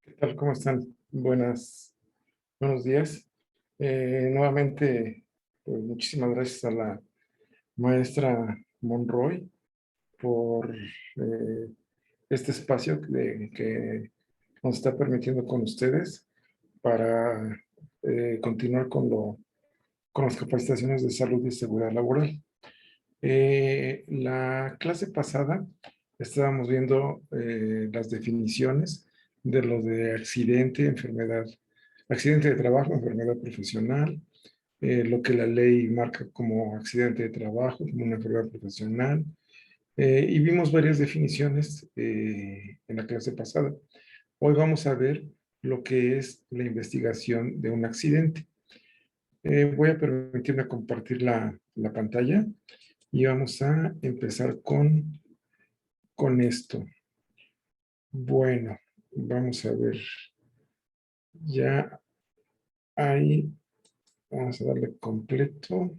¿Qué tal? ¿Cómo están? Buenos días. Nuevamente, pues muchísimas gracias a la maestra Monroy por este espacio que nos está permitiendo con ustedes para continuar con las capacitaciones de salud y seguridad laboral. La clase pasada estábamos viendo las definiciones de lo de accidente de trabajo, enfermedad profesional, lo que la ley marca como accidente de trabajo, como una enfermedad profesional, y vimos varias definiciones en la clase pasada. Hoy vamos a ver lo que es la investigación de un accidente. Voy a permitirme compartir la pantalla y vamos a empezar con esto. Bueno, vamos a ver. Ya hay, vamos a darle completo.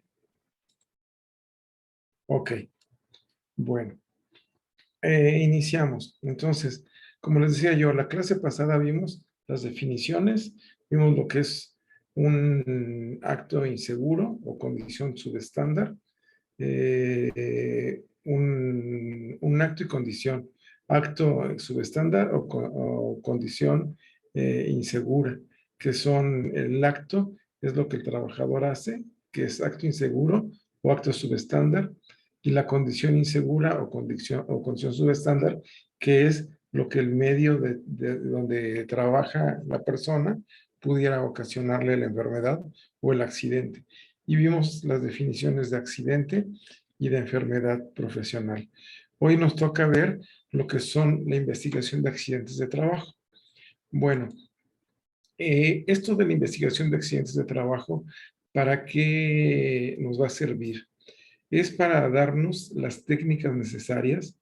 Ok, bueno. Iniciamos. Entonces, como les decía yo, la clase pasada vimos las definiciones, vimos lo que es un acto inseguro o condición subestándar, un acto y condición, acto subestándar o condición insegura, que son el acto, es lo que el trabajador hace, que es acto inseguro o acto subestándar, y la condición insegura o condición subestándar, que es lo que el medio de donde trabaja la persona pudiera ocasionarle la enfermedad o el accidente. Y vimos las definiciones de accidente y de enfermedad profesional. Hoy nos toca ver lo que son la investigación de accidentes de trabajo. Bueno, esto de la investigación de accidentes de trabajo, ¿para qué nos va a servir? Es para darnos las técnicas necesarias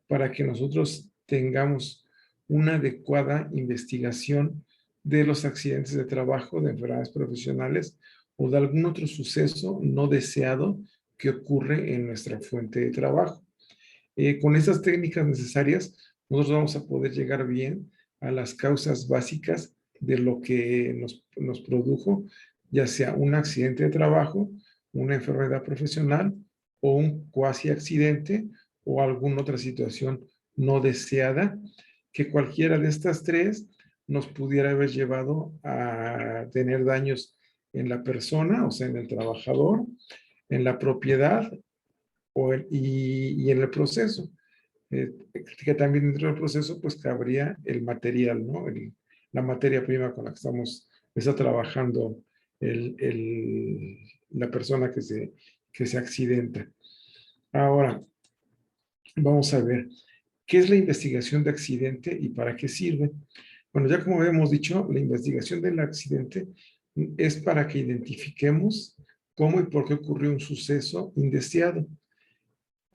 para que nosotros tengamos una adecuada investigación de los accidentes de trabajo, de enfermedades profesionales o de algún otro suceso no deseado que ocurre en nuestra fuente de trabajo. Con esas técnicas necesarias, nosotros vamos a poder llegar bien a las causas básicas de lo que nos produjo, ya sea un accidente de trabajo, una enfermedad profesional o un cuasi accidente o alguna otra situación no deseada, que cualquiera de estas tres nos pudiera haber llevado a tener daños en la persona, o sea, en el trabajador, en la propiedad y en el proceso. Que también dentro del proceso pues cabría el material, ¿no? La materia prima con la que está trabajando la persona que se accidenta. Ahora, vamos a ver, ¿qué es la investigación de accidente y para qué sirve? Bueno, ya como hemos dicho, la investigación del accidente es para que identifiquemos cómo y por qué ocurrió un suceso indeseado.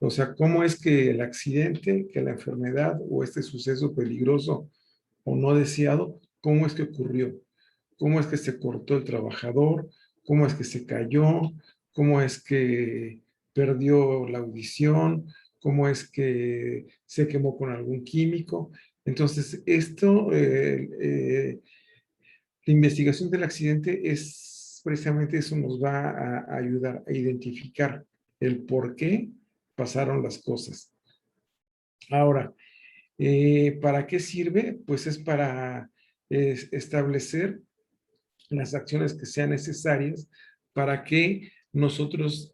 O sea, cómo es que el accidente, que la enfermedad o este suceso peligroso o no deseado, cómo es que ocurrió, cómo es que se cortó el trabajador, cómo es que se cayó, cómo es que perdió la audición, cómo es que se quemó con algún químico. Entonces, la investigación del accidente es precisamente eso, nos va a ayudar a identificar el por qué pasaron las cosas. Ahora, ¿para qué sirve? Pues es para establecer las acciones que sean necesarias para que nosotros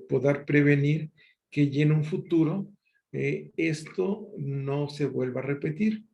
poder prevenir que ya en un futuro esto no se vuelva a repetir.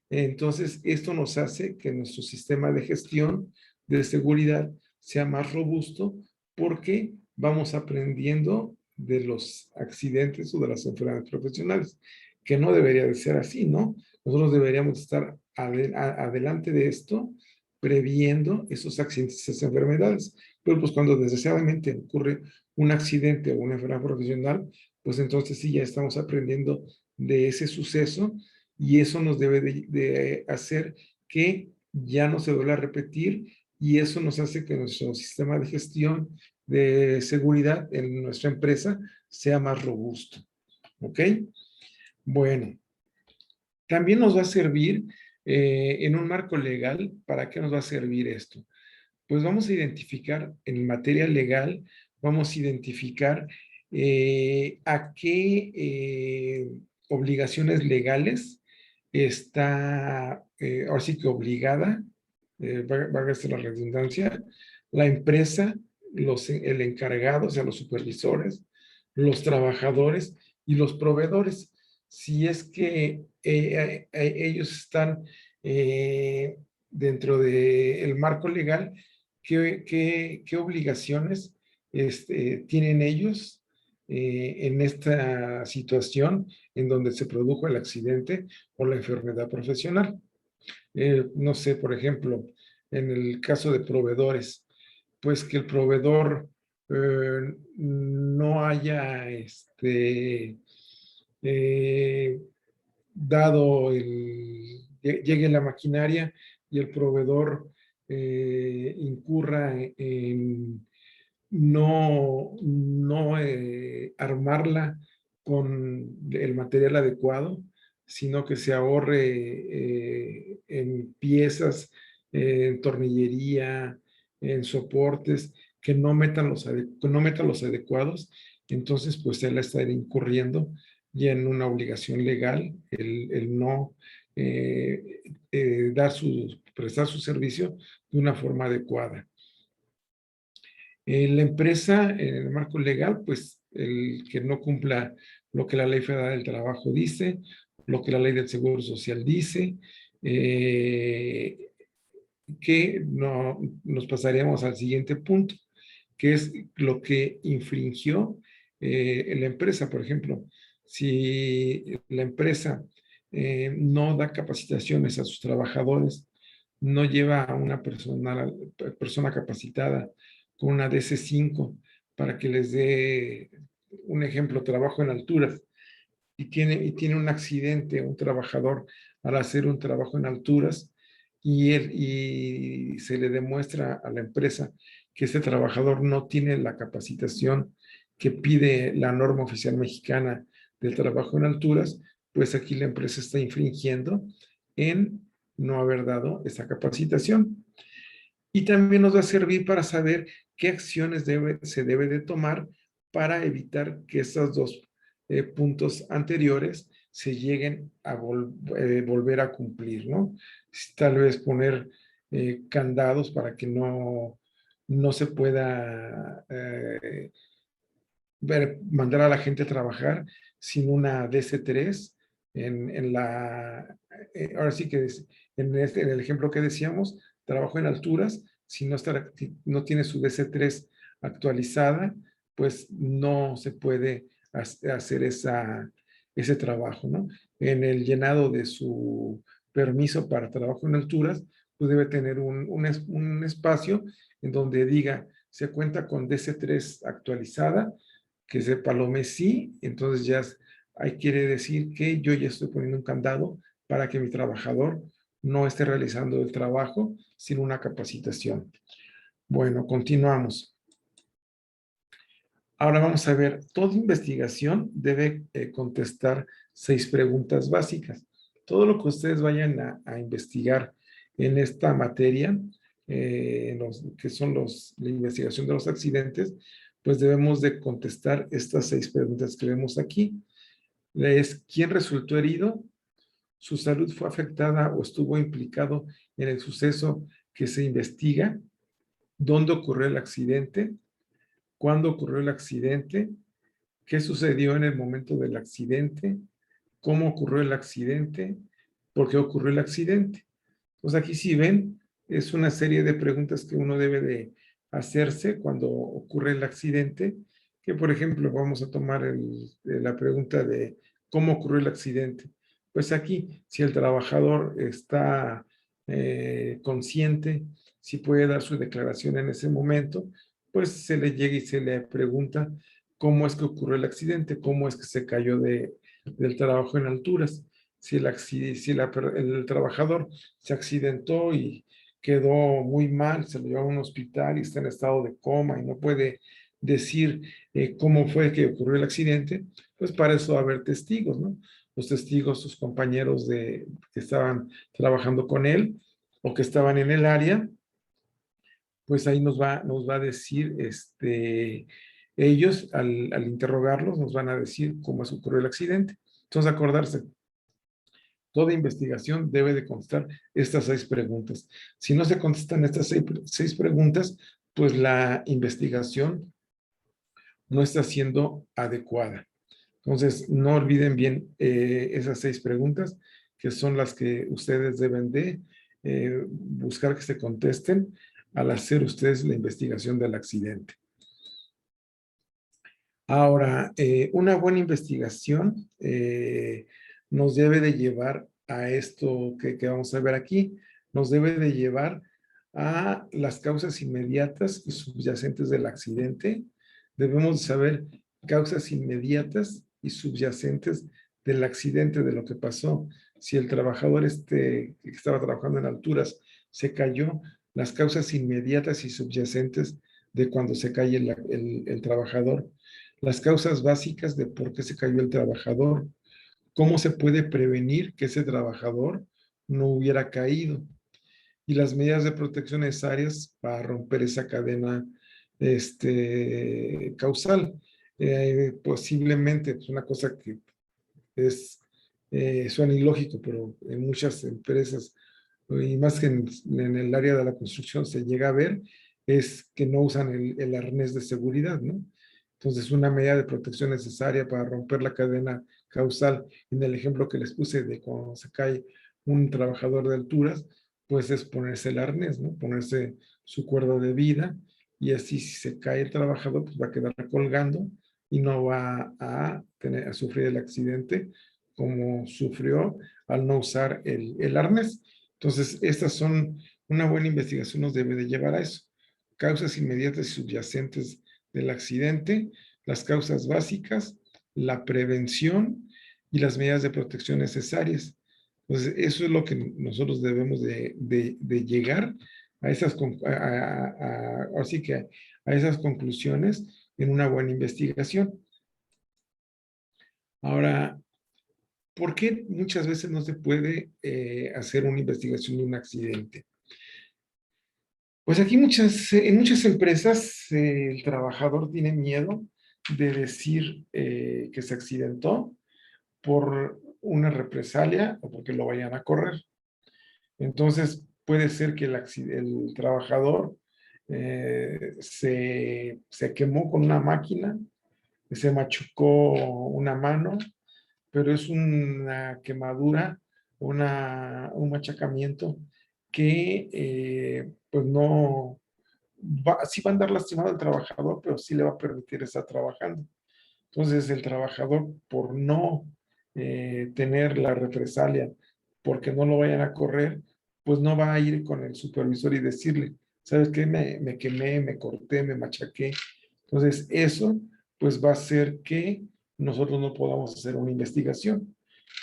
Entonces, esto nos hace que nuestro sistema de gestión de seguridad sea más robusto porque vamos aprendiendo de los accidentes o de las enfermedades profesionales, que no debería de ser así, ¿no? Nosotros deberíamos estar adelante de esto, previendo esos accidentes, esas enfermedades. Pero pues cuando desgraciadamente ocurre un accidente o una enfermedad profesional, pues entonces sí ya estamos aprendiendo de ese suceso y eso nos debe de hacer que ya no se vuelva a repetir y eso nos hace que nuestro sistema de gestión de seguridad en nuestra empresa sea más robusto. ¿Ok? Bueno, también nos va a servir En un marco legal, ¿para qué nos va a servir esto? Pues vamos a identificar en materia legal, vamos a identificar a qué obligaciones legales está, ahora sí que obligada, valga la redundancia, la empresa, el encargado, o sea, los supervisores, los trabajadores y los proveedores. Si es que ellos están dentro del marco legal, qué obligaciones tienen ellos en esta situación en donde se produjo el accidente o la enfermedad profesional. No sé, por ejemplo, en el caso de proveedores, pues que el proveedor no haya eh, dado llegue la maquinaria y el proveedor incurra en no armarla con el material adecuado, sino que se ahorre en piezas, en tornillería, en soportes, que no metan los adecuados, entonces pues él está incurriendo ya en una obligación legal, el no prestar su servicio de una forma adecuada. La empresa, en el marco legal, pues el que no cumpla lo que la Ley Federal del Trabajo dice, lo que la Ley del Seguro Social dice, que no, nos pasaríamos al siguiente punto, que es lo que infringió la empresa. Por ejemplo, si la empresa no da capacitaciones a sus trabajadores, no lleva a una persona capacitada con una DC5 para que les dé un ejemplo, trabajo en alturas, y tiene un accidente, un trabajador, al hacer un trabajo en alturas, y se le demuestra a la empresa que ese trabajador no tiene la capacitación que pide la norma oficial mexicana del trabajo en alturas, pues aquí la empresa está infringiendo en no haber dado esa capacitación. Y también nos va a servir para saber qué acciones se debe de tomar para evitar que estos dos puntos anteriores se lleguen a volver a cumplir, ¿no? Tal vez poner candados para que no se pueda mandar a la gente a trabajar sin una DC3 ahora sí que en el ejemplo que decíamos, trabajo en alturas, si no tiene su DC3 actualizada, pues no se puede hacer ese trabajo, ¿no? En el llenado de su permiso para trabajo en alturas, pues debe tener un espacio en donde diga, se cuenta con DC3 actualizada, que se palome sí, entonces ya ahí quiere decir que yo ya estoy poniendo un candado para que mi trabajador no esté realizando el trabajo sin una capacitación. Bueno, continuamos. Ahora vamos a ver, toda investigación debe contestar 6 preguntas básicas. Todo lo que ustedes vayan a investigar en esta materia, que son la investigación de los accidentes, pues debemos de contestar estas 6 preguntas que vemos aquí. Es, ¿quién resultó herido? ¿Su salud fue afectada o estuvo implicado en el suceso que se investiga? ¿Dónde ocurrió el accidente? ¿Cuándo ocurrió el accidente? ¿Qué sucedió en el momento del accidente? ¿Cómo ocurrió el accidente? ¿Por qué ocurrió el accidente? Pues aquí si ven, es una serie de preguntas que uno debe de hacerse cuando ocurre el accidente, que por ejemplo vamos a tomar la pregunta de ¿cómo ocurrió el accidente? Pues aquí, si el trabajador está consciente, si puede dar su declaración en ese momento, pues se le llega y se le pregunta cómo es que ocurrió el accidente, cómo es que se cayó del trabajo en alturas. Si el trabajador se accidentó y quedó muy mal, se lo llevó a un hospital y está en estado de coma y no puede decir cómo fue que ocurrió el accidente, pues para eso va a haber testigos, ¿no? los testigos, sus compañeros que estaban trabajando con él o que estaban en el área, pues ahí nos va a decir, ellos al interrogarlos nos van a decir cómo ocurrió el accidente. Entonces, acordarse, toda investigación debe de constar estas 6 preguntas. Si no se contestan estas 6 preguntas, pues la investigación no está siendo adecuada. Entonces, no olviden bien esas 6 preguntas, que son las que ustedes deben de buscar que se contesten al hacer ustedes la investigación del accidente. Ahora, una buena investigación nos debe de llevar a esto que vamos a ver aquí, nos debe de llevar a las causas inmediatas y subyacentes del accidente. Debemos saber causas inmediatas y subyacentes del accidente, de lo que pasó. Si el trabajador que estaba trabajando en alturas se cayó, las causas inmediatas y subyacentes de cuando se cae el trabajador, las causas básicas de por qué se cayó el trabajador, cómo se puede prevenir que ese trabajador no hubiera caído y las medidas de protección necesarias para romper esa cadena causal. Posiblemente es una cosa que suena ilógico, pero en muchas empresas y más que en el área de la construcción se llega a ver, es que no usan el arnés de seguridad, ¿no? Entonces, una medida de protección necesaria para romper la cadena causal, en el ejemplo que les puse de cuando se cae un trabajador de alturas, pues es ponerse el arnés, ¿no? Ponerse su cuerda de vida, y así si se cae el trabajador, pues va a quedar colgando y no va a sufrir el accidente como sufrió al no usar el arnés. Entonces, una buena investigación nos debe de llevar a eso. Causas inmediatas y subyacentes del accidente, las causas básicas, la prevención y las medidas de protección necesarias. Entonces, eso es lo que nosotros debemos de llegar a así que a esas conclusiones en una buena investigación. Ahora, ¿por qué muchas veces no se puede hacer una investigación de un accidente? Pues aquí en muchas empresas el trabajador tiene miedo de decir que se accidentó por una represalia o porque lo vayan a correr. Entonces puede ser que el trabajador se quemó con una máquina, se machucó una mano, pero es una quemadura, un machacamiento que pues no sí va a andar lastimado el trabajador, pero sí le va a permitir estar trabajando. Entonces el trabajador, por no tener la represalia, porque no lo vayan a correr, pues no va a ir con el supervisor y decirle, ¿sabes qué? Me quemé, me corté, me machaqué. Entonces eso pues va a hacer que nosotros no podamos hacer una investigación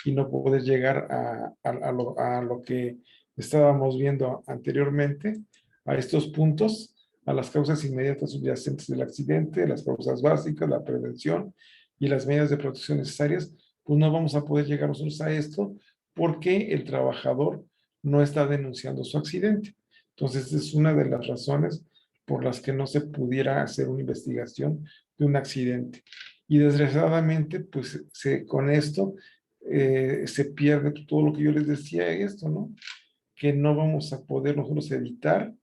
y no poder llegar a lo que estábamos viendo anteriormente, a estos puntos, a las causas inmediatas subyacentes del accidente, las causas básicas, la prevención y las medidas de protección necesarias, pues no vamos a poder llegar nosotros a esto porque el trabajador no está denunciando su accidente. Entonces, es una de las razones por las que no se pudiera hacer una investigación de un accidente. Y desgraciadamente, pues con esto se pierde todo lo que yo les decía, esto, ¿no? Que no vamos a poder nosotros evitar,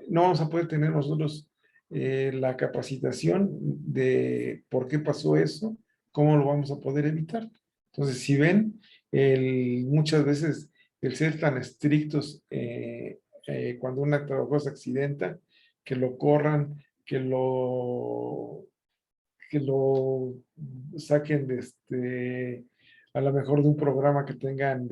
no vamos a poder tener nosotros la capacitación de por qué pasó eso, cómo lo vamos a poder evitar. Entonces, si ven, muchas veces el ser tan estrictos cuando una trabajadora se accidenta, que lo corran, que lo saquen a lo mejor de un programa que tengan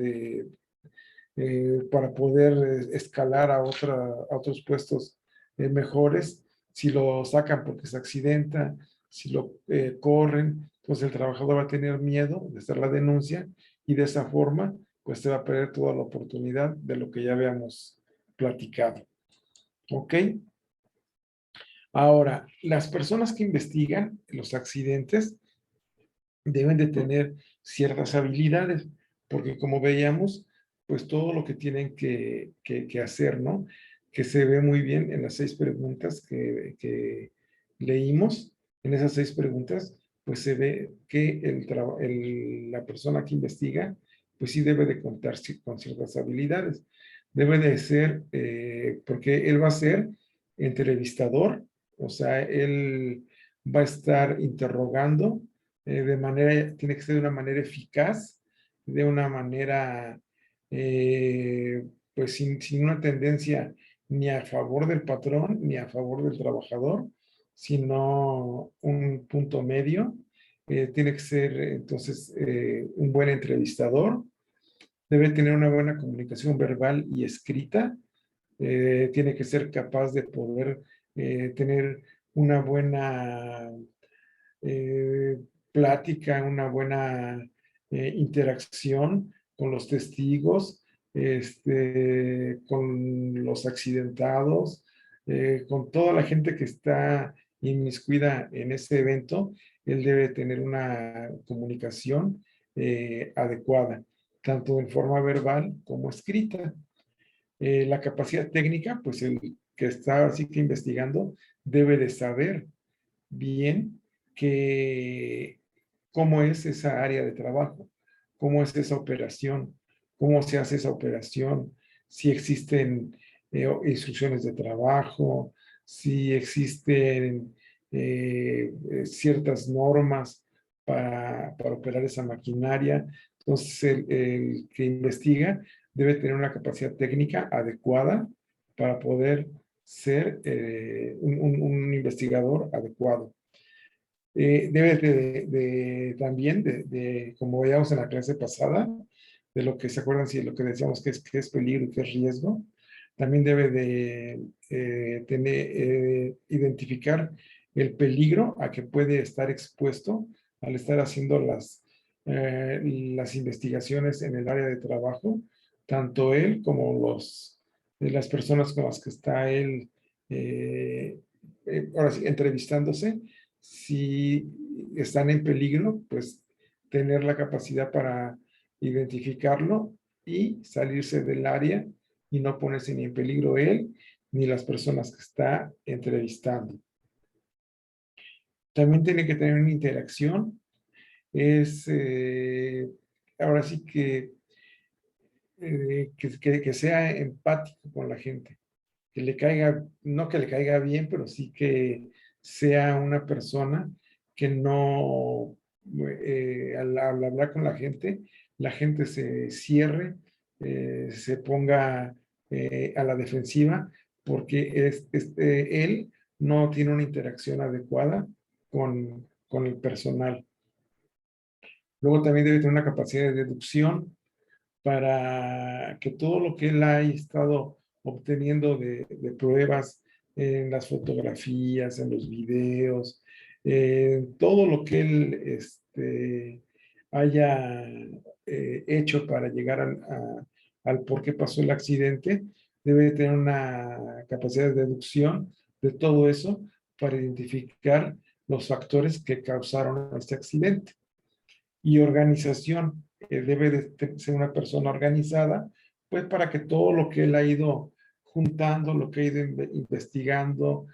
para poder escalar a otros puestos mejores. Si lo sacan porque se accidenta, si lo corren, pues el trabajador va a tener miedo de hacer la denuncia y de esa forma pues se va a perder toda la oportunidad de lo que ya habíamos platicado. ¿Ok? Ahora, las personas que investigan los accidentes deben de tener ciertas habilidades, porque como veíamos, pues todo lo que tienen que hacer, ¿no? Que se ve muy bien en las 6 preguntas que leímos. En esas 6 preguntas, pues se ve que la persona que investiga, pues sí debe de contar con ciertas habilidades. Debe de ser, porque él va a ser entrevistador, o sea, él va a estar interrogando tiene que ser de una manera eficaz, de una manera, pues sin una tendencia ni a favor del patrón ni a favor del trabajador, sino un punto medio. Tiene que ser entonces un buen entrevistador, debe tener una buena comunicación verbal y escrita, tiene que ser capaz de poder tener una buena eh, plática, una buena interacción con los testigos, con los accidentados, con toda la gente que está inmiscuida en ese evento. Él debe tener una comunicación adecuada, tanto en forma verbal como escrita. La capacidad técnica, pues el que está así que investigando debe de saber bien que cómo es esa área de trabajo, cómo es esa operación, cómo se hace esa operación, si existen instrucciones de trabajo, si existen ciertas normas para operar esa maquinaria. Entonces, el que investiga debe tener una capacidad técnica adecuada para poder ser un investigador adecuado. Debe también, como veíamos en la clase pasada, de lo que se acuerdan, si lo que decíamos que es peligro y que es riesgo, también debe de identificar el peligro a que puede estar expuesto al estar haciendo las investigaciones en el área de trabajo, tanto él como las personas con las que está él, ahora sí, entrevistándose. Si están en peligro, pues tener la capacidad para identificarlo y salirse del área y no ponerse ni en peligro él ni las personas que está entrevistando. También tiene que tener una interacción. Es ahora sí que sea empático con la gente, que le caiga, no que le caiga bien, pero sí que sea una persona que no, al hablar con la gente se cierre, se ponga a la defensiva, porque él no tiene una interacción adecuada con el personal. Luego también debe tener una capacidad de deducción para que todo lo que él ha estado obteniendo de pruebas en las fotografías, en los videos, todo lo que él haya hecho para llegar al por qué pasó el accidente, debe tener una capacidad de deducción de todo eso para identificar los factores que causaron este accidente. Y organización, debe de ser una persona organizada, pues para que todo lo que él ha ido juntando, lo que ha ido investigando,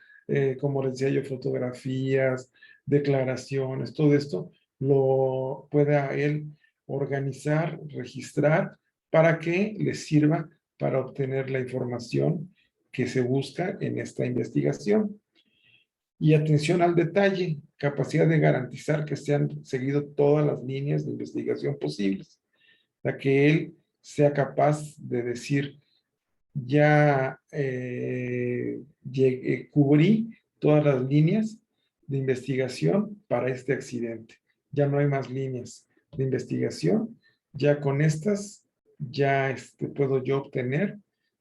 como les decía yo, fotografías, declaraciones, todo esto, lo pueda él organizar, registrar, para que le sirva para obtener la información que se busca en esta investigación. Y atención al detalle, capacidad de garantizar que se han seguido todas las líneas de investigación posibles, para que él sea capaz de decir, ya cubrí todas las líneas de investigación para este accidente. Ya no hay más líneas de investigación. Ya con estas, ya puedo yo obtener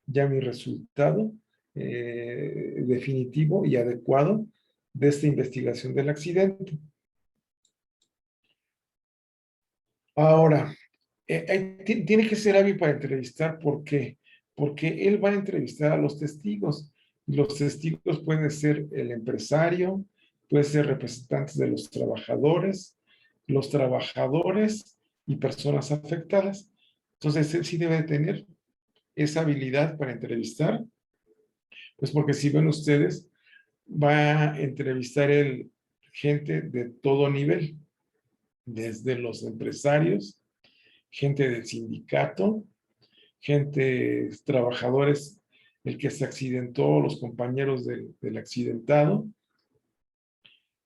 ya mi resultado definitivo y adecuado de esta investigación del accidente. Ahora, tiene que ser hábil para entrevistar. ¿Por qué? Porque él va a entrevistar a los testigos. Los testigos pueden ser el empresario, pueden ser representantes de los trabajadores y personas afectadas. Entonces, él sí debe tener esa habilidad para entrevistar, pues porque si ven ustedes, va a entrevistar el gente de todo nivel, desde los empresarios, gente del sindicato, gente, trabajadores, el que se accidentó, los compañeros del accidentado.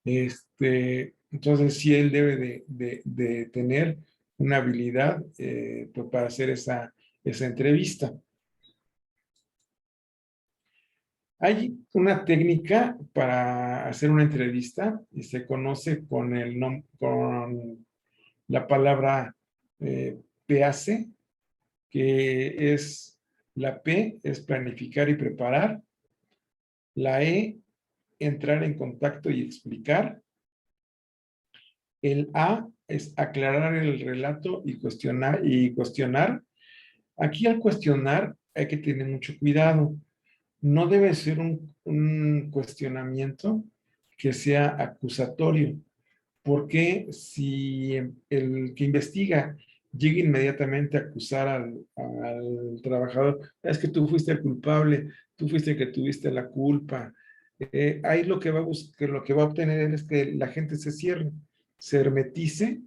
Entonces, sí, él debe de tener una habilidad pues, para hacer esa entrevista. Hay una técnica para hacer una entrevista y se conoce con la palabra PACE, que es la P es planificar y preparar, la E entrar en contacto y explicar, el A es aclarar el relato y cuestionar. Aquí al cuestionar hay que tener mucho cuidado. No debe ser un cuestionamiento que sea acusatorio, porque si el que investiga llega inmediatamente a acusar al trabajador, es que tú fuiste el culpable, tú fuiste el que tuviste la culpa, ahí lo que va a obtener él es que la gente se cierre, se hermetice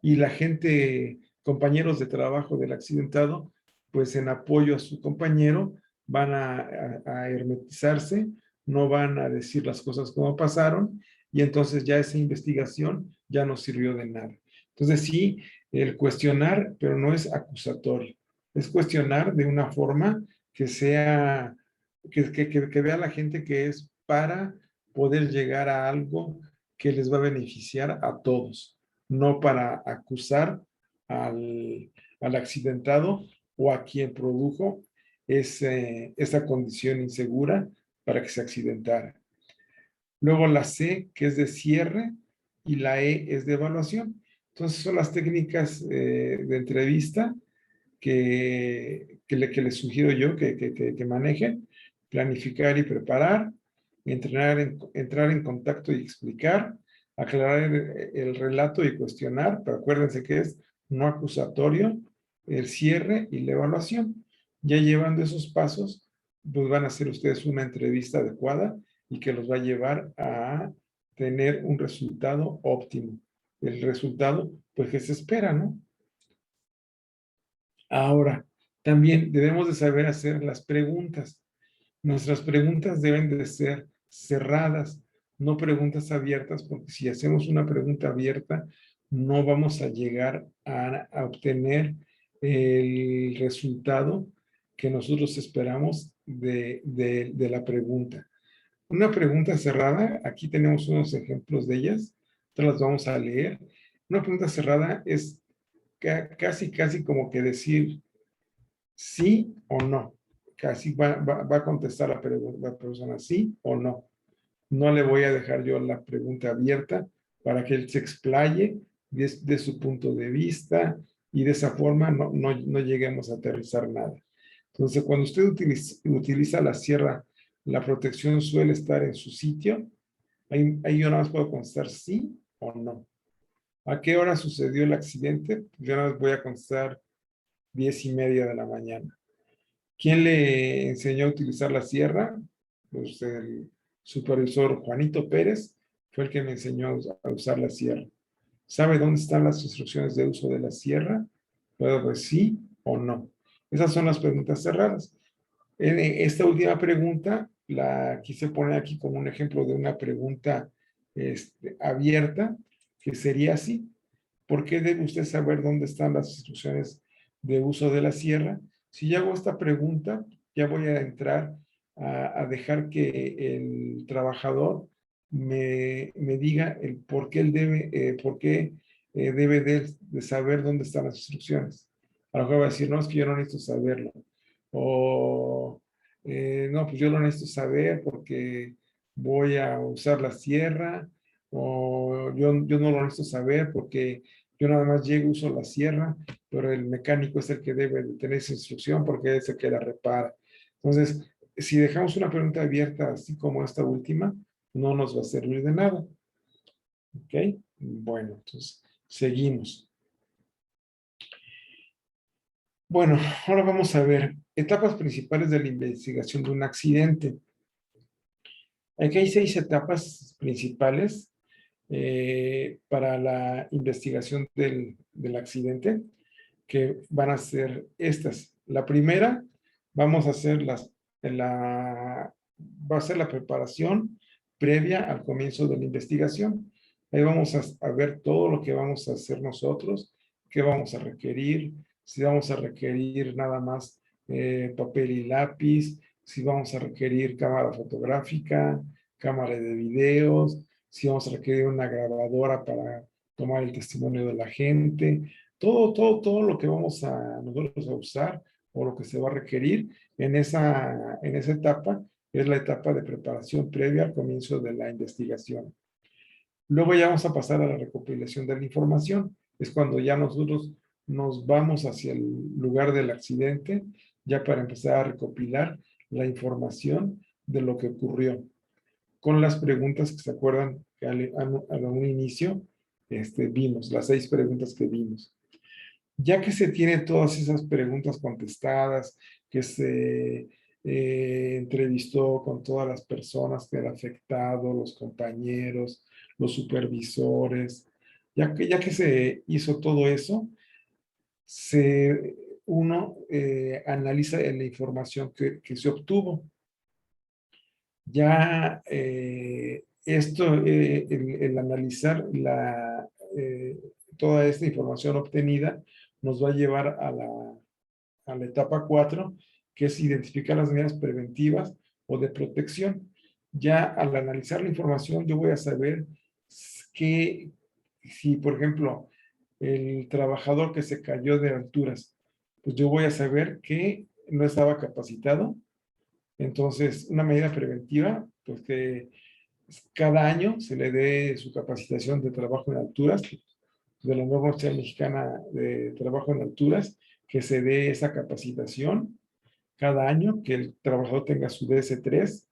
y la gente, compañeros de trabajo del accidentado, pues en apoyo a su compañero, van a hermetizarse, no van a decir las cosas como pasaron, y entonces ya esa investigación ya no sirvió de nada. Entonces sí, el cuestionar, pero no es acusatorio, es cuestionar de una forma que sea, que vea la gente que es para poder llegar a algo que les va a beneficiar a todos, no para acusar al accidentado o a quien produjo esa condición insegura para que se accidentara. Luego la C, que es de cierre, y la E es de evaluación. Entonces son las técnicas de entrevista que les sugiero yo que manejen, planificar y preparar, entrar en contacto y explicar, aclarar el relato y cuestionar, pero acuérdense que es no acusatorio, el cierre y la evaluación. Ya llevando esos pasos, pues van a hacer ustedes una entrevista adecuada y que los va a llevar a tener un resultado óptimo. El resultado, pues que se espera, ¿no? Ahora, también debemos de saber hacer las preguntas. Nuestras preguntas deben de ser cerradas, no preguntas abiertas, porque si hacemos una pregunta abierta, no vamos a llegar a obtener el resultado que nosotros esperamos de la pregunta. Una pregunta cerrada, aquí tenemos unos ejemplos de ellas, entonces las vamos a leer. Una pregunta cerrada es casi como que decir sí o no. Casi va a contestar la persona sí o no. No le voy a dejar yo la pregunta abierta para que él se explaye de su punto de vista y de esa forma no lleguemos a aterrizar nada. Entonces, cuando usted utiliza la sierra, la protección suele estar en su sitio. Ahí yo nada más puedo contestar sí o no. ¿A qué hora sucedió el accidente? Yo nada más voy a contestar 10:30 de la mañana. ¿Quién le enseñó a utilizar la sierra? Pues el supervisor Juanito Pérez fue el que me enseñó a usar la sierra. ¿Sabe dónde están las instrucciones de uso de la sierra? Puedo decir sí o no. Esas son las preguntas cerradas. En esta última pregunta la quise poner aquí como un ejemplo de una pregunta abierta, que sería así. ¿Por qué debe usted saber dónde están las instrucciones de uso de la sierra? Si yo hago esta pregunta, ya voy a entrar a dejar que el trabajador me diga el por qué él debe, debe de saber dónde están las instrucciones. A lo mejor va a decir, no, es que yo no necesito saberlo. O, no, pues yo lo necesito saber porque voy a usar la sierra. O yo no lo necesito saber porque yo nada más llego, uso la sierra, pero el mecánico es el que debe de tener esa instrucción porque es el que la repara. Entonces, si dejamos una pregunta abierta, así como esta última, no nos va a servir de nada. ¿Ok? Bueno, entonces, seguimos. Bueno, ahora vamos a ver etapas principales de la investigación de un accidente. Aquí hay 6 etapas principales para la investigación del accidente, que van a ser estas. La primera, vamos a hacer va a ser la preparación previa al comienzo de la investigación. Ahí vamos a ver todo lo que vamos a hacer nosotros, qué vamos a requerir, si vamos a requerir nada más papel y lápiz, si vamos a requerir cámara fotográfica, cámara de videos, si vamos a requerir una grabadora para tomar el testimonio de la gente, todo lo que vamos a nosotros a usar o lo que se va a requerir en esa etapa es la etapa de preparación previa al comienzo de la investigación. Luego ya vamos a pasar a la recopilación de la información. Es cuando ya nosotros nos vamos hacia el lugar del accidente, ya para empezar a recopilar la información de lo que ocurrió, con las preguntas que se acuerdan que a un inicio vimos, las 6 preguntas que vimos. Ya que se tiene todas esas preguntas contestadas, que se entrevistó con todas las personas que eran afectados, los compañeros, los supervisores, ya que se hizo todo eso, uno analiza la información que se obtuvo. Ya el analizar eh, toda esta información obtenida nos va a llevar a la etapa 4, que es identificar las medidas preventivas o de protección. Ya al analizar la información, yo voy a saber que si, por ejemplo, el trabajador que se cayó de alturas, pues yo voy a saber que no estaba capacitado. Entonces, una medida preventiva, pues que cada año se le dé su capacitación de trabajo en alturas, de la norma oficial mexicana de trabajo en alturas, que se dé esa capacitación cada año, que el trabajador tenga su DS3,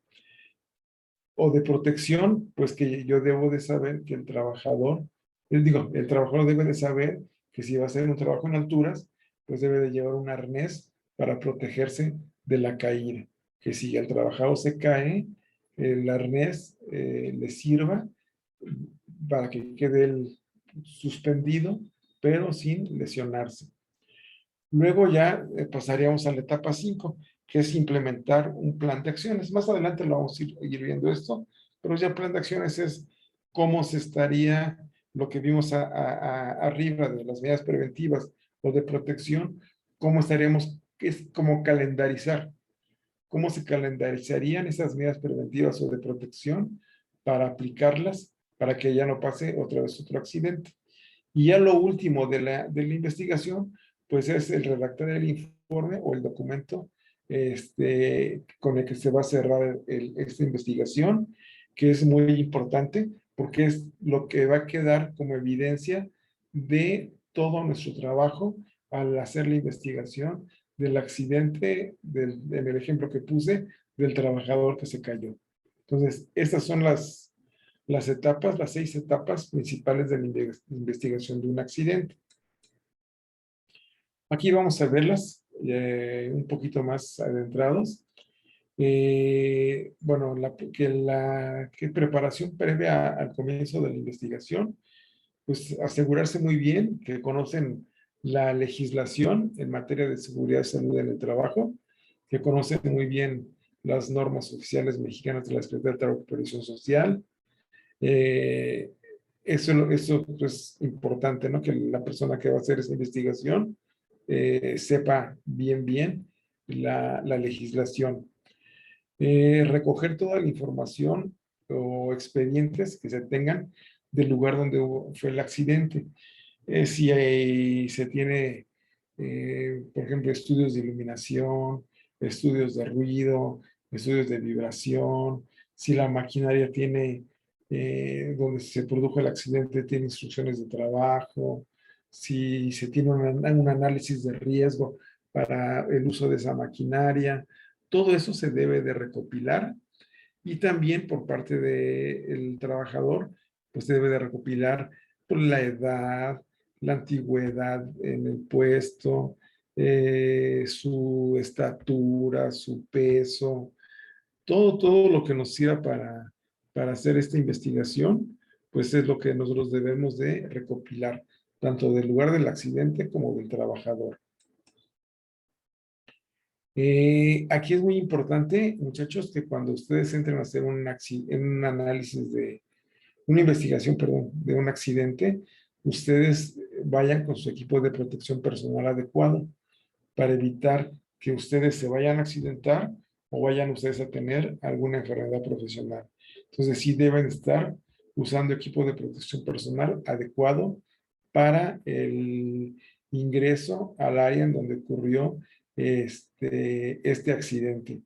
o de protección, pues que yo debo de saber que el trabajador debe de saber que si va a hacer un trabajo en alturas, pues debe de llevar un arnés para protegerse de la caída. Que si el trabajador se cae, el arnés le sirva para que quede suspendido, pero sin lesionarse. Luego ya pasaríamos a la etapa 5, que es implementar un plan de acciones. Más adelante lo vamos a ir viendo esto, pero ya el plan de acciones es cómo se estaría lo que vimos arriba de las medidas preventivas o de protección, cómo estaríamos, es como calendarizar, cómo se calendarizarían esas medidas preventivas o de protección para aplicarlas para que ya no pase otra vez otro accidente. Y ya lo último de la investigación, pues es el redactar el informe o el documento con el que se va a cerrar esta investigación, que es muy importante porque es lo que va a quedar como evidencia de todo nuestro trabajo al hacer la investigación del accidente, en el ejemplo que puse, del trabajador que se cayó. Entonces, estas son las etapas, las 6 etapas principales de la investigación de un accidente. Aquí vamos a verlas un poquito más adentrados. Bueno, que preparación previa al comienzo de la investigación, pues asegurarse muy bien que conocen la legislación en materia de seguridad y salud en el trabajo, que conocen muy bien las normas oficiales mexicanas de la Secretaría de Trabajo y Previsión Social. Eh, eso es importante, ¿no? Que la persona que va a hacer esa investigación sepa bien la legislación. Recoger toda la información o expedientes que se tengan del lugar donde fue el accidente. Si se tiene, por ejemplo, estudios de iluminación, estudios de ruido, estudios de vibración, si la maquinaria tiene, donde se produjo el accidente, tiene instrucciones de trabajo, si se tiene un análisis de riesgo para el uso de esa maquinaria, todo eso se debe de recopilar y también por parte del trabajador, pues se debe de recopilar pues, la edad, la antigüedad en el puesto, su estatura, su peso, todo lo que nos sirva para hacer esta investigación, pues es lo que nosotros debemos de recopilar, tanto del lugar del accidente como del trabajador. Aquí es muy importante, muchachos, que cuando ustedes entren a hacer un análisis de, una investigación, perdón, de un accidente, ustedes vayan con su equipo de protección personal adecuado para evitar que ustedes se vayan a accidentar o vayan ustedes a tener alguna enfermedad profesional. Entonces sí deben estar usando equipo de protección personal adecuado para el ingreso al área en donde ocurrió este accidente.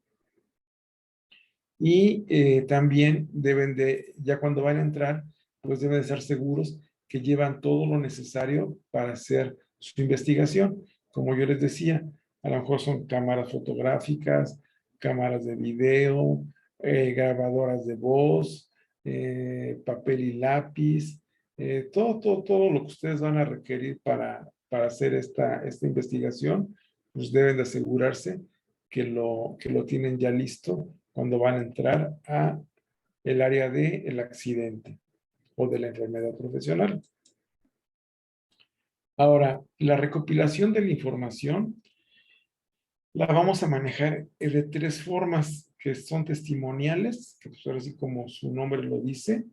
Y también deben de, ya cuando van a entrar, pues deben de estar seguros que llevan todo lo necesario para hacer su investigación. Como yo les decía, a lo mejor son cámaras fotográficas, cámaras de video, grabadoras de voz, papel y lápiz, todo lo que ustedes van a requerir para hacer esta investigación, pues deben de asegurarse que lo tienen ya listo cuando van a entrar a el área del accidente o de la enfermedad profesional. Ahora, la recopilación de la información la vamos a manejar de tres formas que son testimoniales, que pues ahora sí como su nombre lo dice,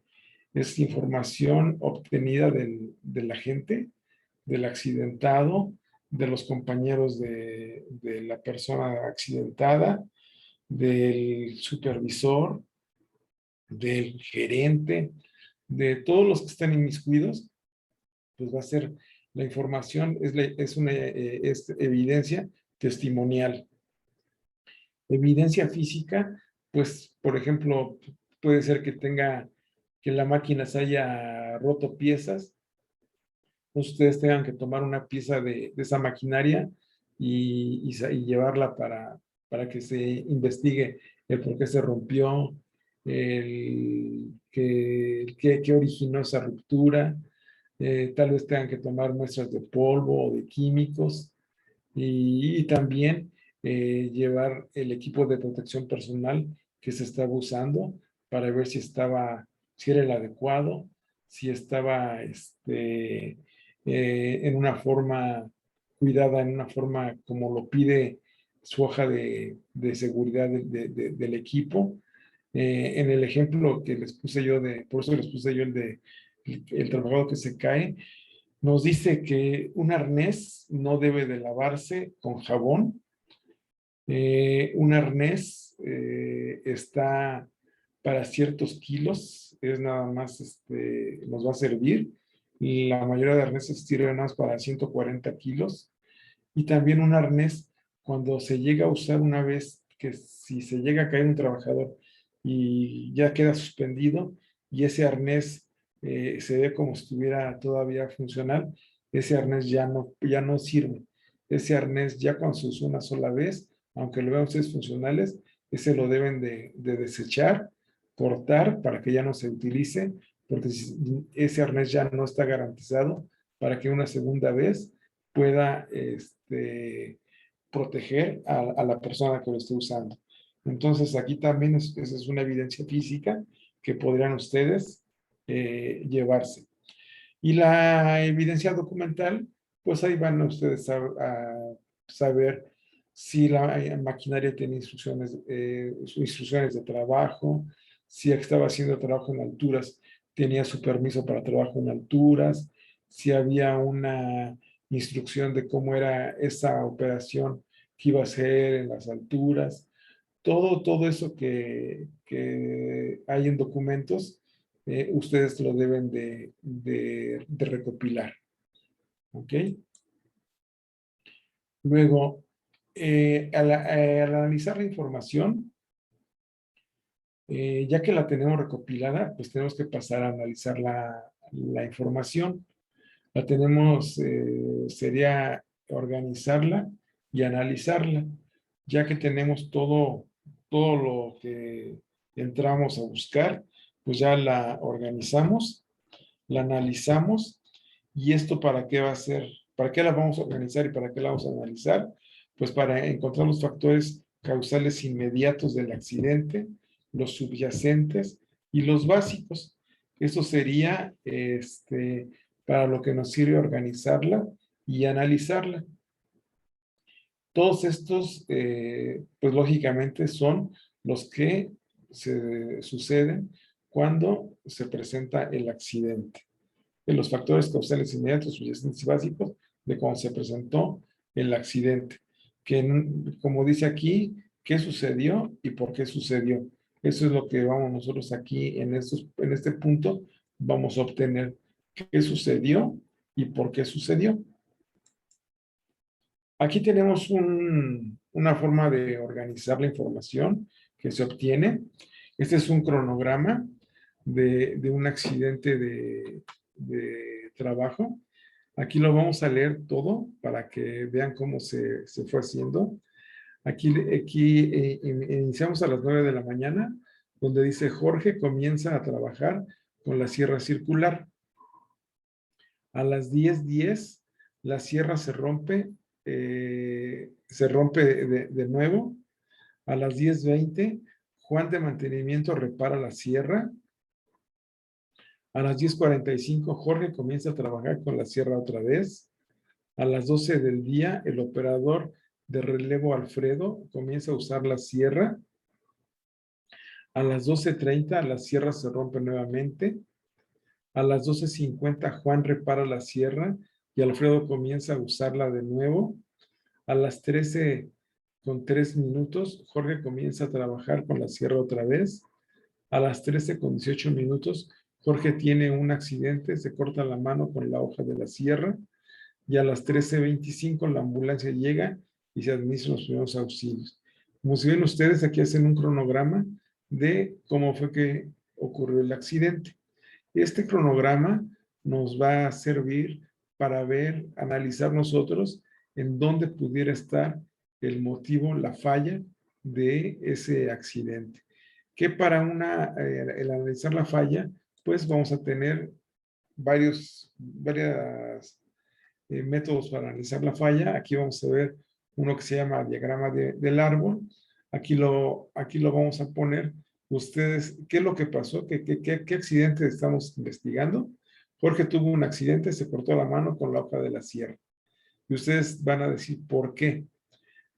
es información obtenida del agente, del accidentado, de los compañeros de la persona accidentada, del supervisor, del gerente, de todos los que están inmiscuidos, pues va a ser la información, es evidencia testimonial. Evidencia física, pues, por ejemplo, puede ser que la máquina se haya roto piezas, ustedes tengan que tomar una pieza de esa maquinaria y llevarla para que se investigue el por qué se rompió, qué originó esa ruptura. Tal vez tengan que tomar muestras de polvo o de químicos y también llevar el equipo de protección personal que se estaba usando para ver si era el adecuado, si estaba en una forma cuidada, en una forma como lo pide su hoja de seguridad del equipo. En el ejemplo que les puse yo por eso les puse yo el trabajador que se cae, nos dice que un arnés no debe de lavarse con jabón. Un arnés está para ciertos kilos, es nada más, nos va a servir. La mayoría de arneses sirven más para 140 kilos. Y también un arnés, cuando se llega a usar una vez, que si se llega a caer un trabajador y ya queda suspendido, y ese arnés se ve como si estuviera todavía funcional, ese arnés ya no sirve. Ese arnés ya cuando se usa una sola vez, aunque lo vean ustedes funcionales, ese lo deben de desechar, cortar para que ya no se utilice, porque ese arnés ya no está garantizado para que una segunda vez pueda proteger a la persona que lo esté usando. Entonces, aquí también esa es una evidencia física que podrían ustedes llevarse. Y la evidencia documental, pues ahí van ustedes a saber si la maquinaria tiene instrucciones de trabajo, si estaba haciendo trabajo en alturas, tenía su permiso para trabajo en alturas, si había una instrucción de cómo era esa operación que iba a hacer en las alturas, todo eso que hay en documentos, ustedes lo deben de recopilar. ¿Ok? Luego, al analizar la información, ya que la tenemos recopilada, pues tenemos que pasar a analizar la información. Sería organizarla y analizarla, ya que tenemos todo lo que entramos a buscar, pues ya la organizamos, la analizamos, y esto para qué va a ser, ¿Para qué la vamos a organizar y para qué la vamos a analizar? Pues para encontrar los factores causales inmediatos del accidente, los subyacentes y los básicos. Eso sería para lo que nos sirve organizarla y analizarla. Todos estos, pues lógicamente son los que se suceden cuando se presenta el accidente. De los factores causales inmediatos, subyacentes y básicos de cuando se presentó el accidente. Que, como dice aquí, ¿qué sucedió y por qué sucedió? Eso es lo que vamos nosotros aquí en este punto vamos a obtener. ¿Qué sucedió y por qué sucedió? Aquí tenemos una forma de organizar la información que se obtiene. Este es un cronograma de un accidente de trabajo. Aquí lo vamos a leer todo para que vean cómo se fue haciendo. Aquí iniciamos a las 9 de la mañana, donde dice Jorge comienza a trabajar con la sierra circular. A las 10:10 la sierra se rompe de nuevo. A las 10:20 Juan de mantenimiento repara la sierra. A las 10:45 Jorge comienza a trabajar con la sierra otra vez. A las 12 del día el operador de relevo Alfredo comienza a usar la sierra. A las 12:30 la sierra se rompe nuevamente. A las 12:50 Juan repara la sierra y Alfredo comienza a usarla de nuevo. A las 13:03 Jorge comienza a trabajar con la sierra otra vez. A las 13:18 Jorge tiene un accidente, se corta la mano con la hoja de la sierra. Y a las 13:25 la ambulancia llega y se administran los primeros auxilios. Como si ven ustedes, aquí hacen un cronograma de cómo fue que ocurrió el accidente. Este cronograma nos va a servir para analizar nosotros en dónde pudiera estar el motivo, la falla de ese accidente. Que para el analizar la falla, pues vamos a tener varios métodos para analizar la falla. Aquí vamos a ver uno que se llama diagrama del árbol. Aquí lo vamos a poner. Ustedes, ¿qué es lo que pasó? ¿Qué accidente estamos investigando? Jorge tuvo un accidente, se cortó la mano con la hoja de la sierra. Y ustedes van a decir, ¿por qué?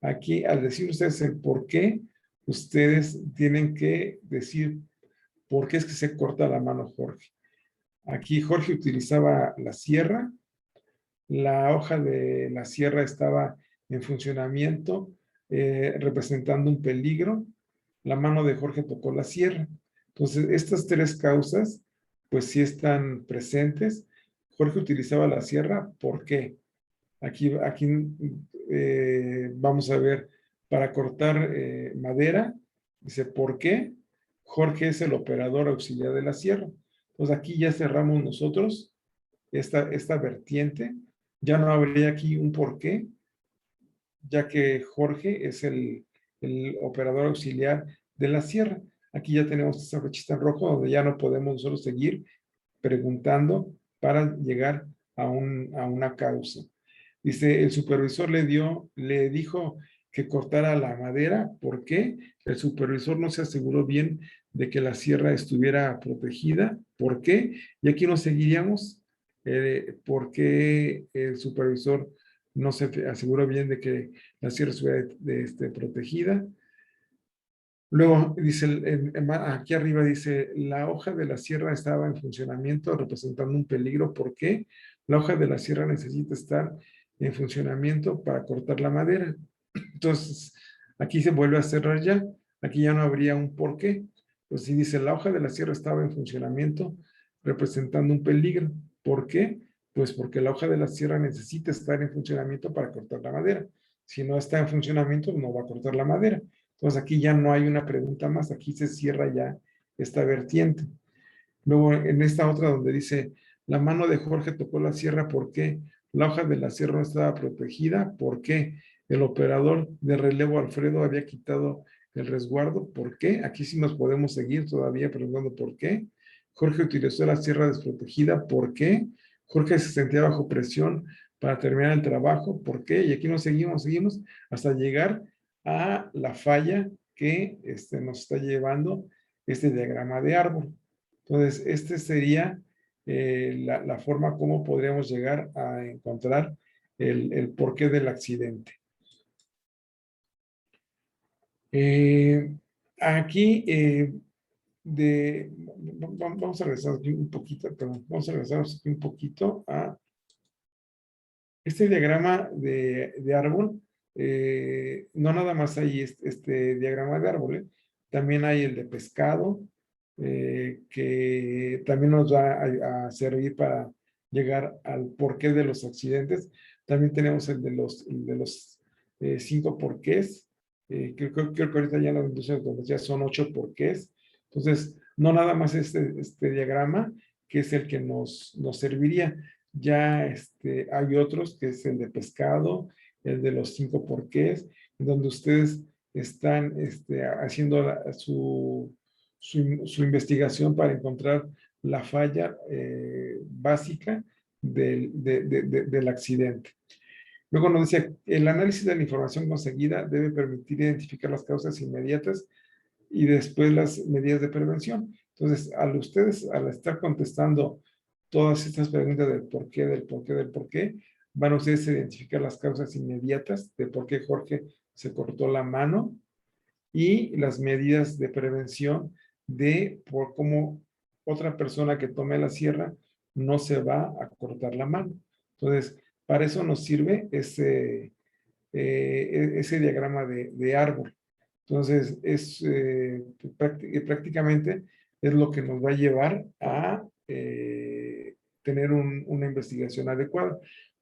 Aquí, al decir ustedes el por qué, ustedes tienen que decir, ¿por qué es que se corta la mano Jorge? Aquí Jorge utilizaba la sierra, la hoja de la sierra estaba en funcionamiento, representando un peligro. La mano de Jorge tocó la sierra. Entonces, estas tres causas, pues sí están presentes. Jorge utilizaba la sierra, ¿por qué? Aquí vamos a ver, para cortar madera, dice, ¿por qué? Jorge es el operador auxiliar de la sierra. Entonces, aquí ya cerramos nosotros esta vertiente. Ya no habría aquí un por qué, ya que Jorge es el operador auxiliar de la sierra. Aquí ya tenemos esta flechita en rojo donde ya no podemos nosotros seguir preguntando para llegar a una causa. Dice, el supervisor le dijo que cortara la madera. ¿Por qué? El supervisor no se aseguró bien de que la sierra estuviera protegida. ¿Por qué? Y aquí nos seguiríamos. ¿Por qué el supervisor no se aseguró bien de que la sierra estuviera protegida? Luego dice, aquí arriba dice, la hoja de la sierra estaba en funcionamiento representando un peligro. ¿Por qué? La hoja de la sierra necesita estar en funcionamiento para cortar la madera. Entonces, aquí se vuelve a cerrar ya. Aquí ya no habría un por qué. Pues si dice, la hoja de la sierra estaba en funcionamiento representando un peligro. ¿Por qué? Pues porque la hoja de la sierra necesita estar en funcionamiento para cortar la madera. Si no está en funcionamiento, no va a cortar la madera. Entonces aquí ya no hay una pregunta más, aquí se cierra ya esta vertiente. Luego en esta otra donde dice, la mano de Jorge tocó la sierra, ¿por qué? La hoja de la sierra no estaba protegida, ¿por qué? El operador de relevo Alfredo había quitado el resguardo, ¿por qué? Aquí sí nos podemos seguir todavía preguntando por qué. Jorge utilizó la sierra desprotegida, ¿por qué? Jorge se sentía bajo presión para terminar el trabajo. ¿Por qué? Y aquí nos seguimos hasta llegar a la falla que nos está llevando este diagrama de árbol. Entonces, este sería la forma como podríamos llegar a encontrar el porqué del accidente. Aquí vamos a regresar aquí un poquito, perdón, vamos a regresar aquí un poquito a este diagrama de árbol. No nada más hay este diagrama de árbol, también hay el de pescado, que también nos va a servir para llegar al porqué de los accidentes. También tenemos el de los 5 porqués. Creo que ahorita ya en la industria automotriz ya son 8 porqués. Entonces, no nada más este diagrama, que es el que nos serviría. Ya hay otros, que es el de pescado, el de los 5 porqués, donde ustedes están haciendo su investigación para encontrar la falla básica del accidente. Luego nos decía, el análisis de la información conseguida debe permitir identificar las causas inmediatas y después las medidas de prevención. Entonces, al estar contestando todas estas preguntas del por qué, van ustedes a identificar las causas inmediatas de por qué Jorge se cortó la mano y las medidas de prevención de por cómo otra persona que tome la sierra no se va a cortar la mano. Entonces, para eso nos sirve ese diagrama de árbol. Entonces, prácticamente es lo que nos va a llevar a tener una investigación adecuada.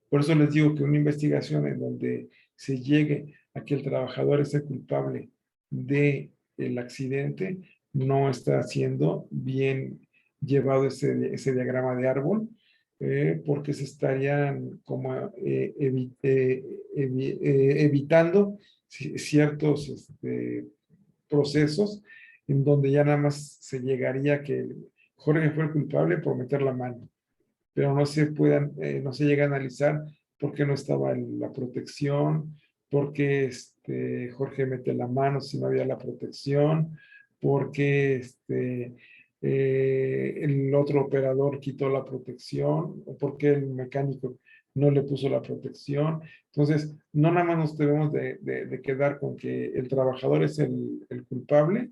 Por eso les digo que una investigación en donde se llegue a que el trabajador es el culpable del accidente no está siendo bien llevado ese diagrama de árbol, porque se estarían como evitando ciertos procesos en donde ya nada más se llegaría a que Jorge fue el culpable por meter la mano, pero no se llega a analizar por qué no estaba la protección, por qué Jorge mete la mano si no había la protección, por qué el otro operador quitó la protección, o por qué el mecánico no le puso la protección. Entonces, no nada más nos debemos de quedar con que el trabajador es el culpable,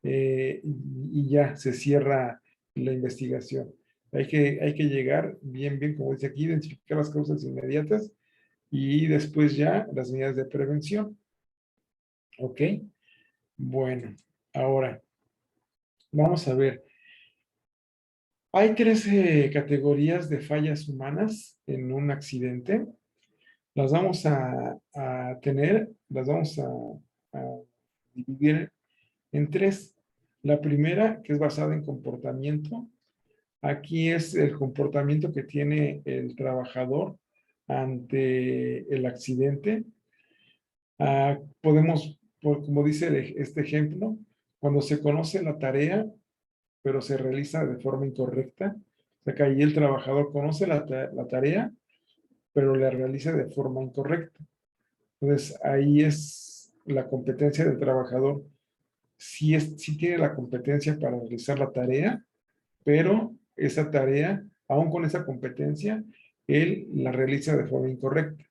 y ya se cierra la investigación. Hay que llegar bien, como dice aquí, identificar las causas inmediatas y después ya las medidas de prevención. ¿Ok? Bueno, ahora vamos a ver. Hay 13 categorías de fallas humanas en un accidente. Las vamos a tener, las vamos a dividir en 3. La primera, que es basada en comportamiento. Aquí es el comportamiento que tiene el trabajador ante el accidente. Podemos, como dice este ejemplo, cuando se conoce la tarea, pero se realiza de forma incorrecta, o sea que ahí el trabajador conoce la tarea, pero la realiza de forma incorrecta. Entonces, ahí es la competencia del trabajador. Sí tiene la competencia para realizar la tarea, pero esa tarea, aún con esa competencia, él la realiza de forma incorrecta.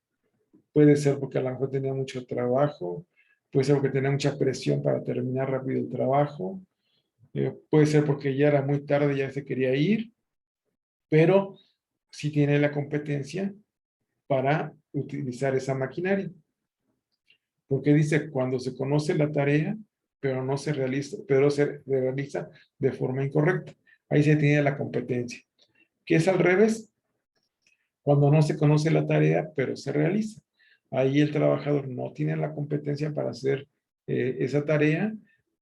Puede ser porque a lo mejor tenía mucho trabajo, puede ser porque tenía mucha presión para terminar rápido el trabajo, puede ser porque ya era muy tarde y ya se quería ir, pero sí tiene la competencia para utilizar esa maquinaria. Porque dice, cuando se conoce la tarea, pero no se realiza, pero se realiza de forma incorrecta. Ahí se tiene la competencia. ¿Qué es al revés? Cuando no se conoce la tarea, pero se realiza. Ahí el trabajador no tiene la competencia para hacer esa tarea,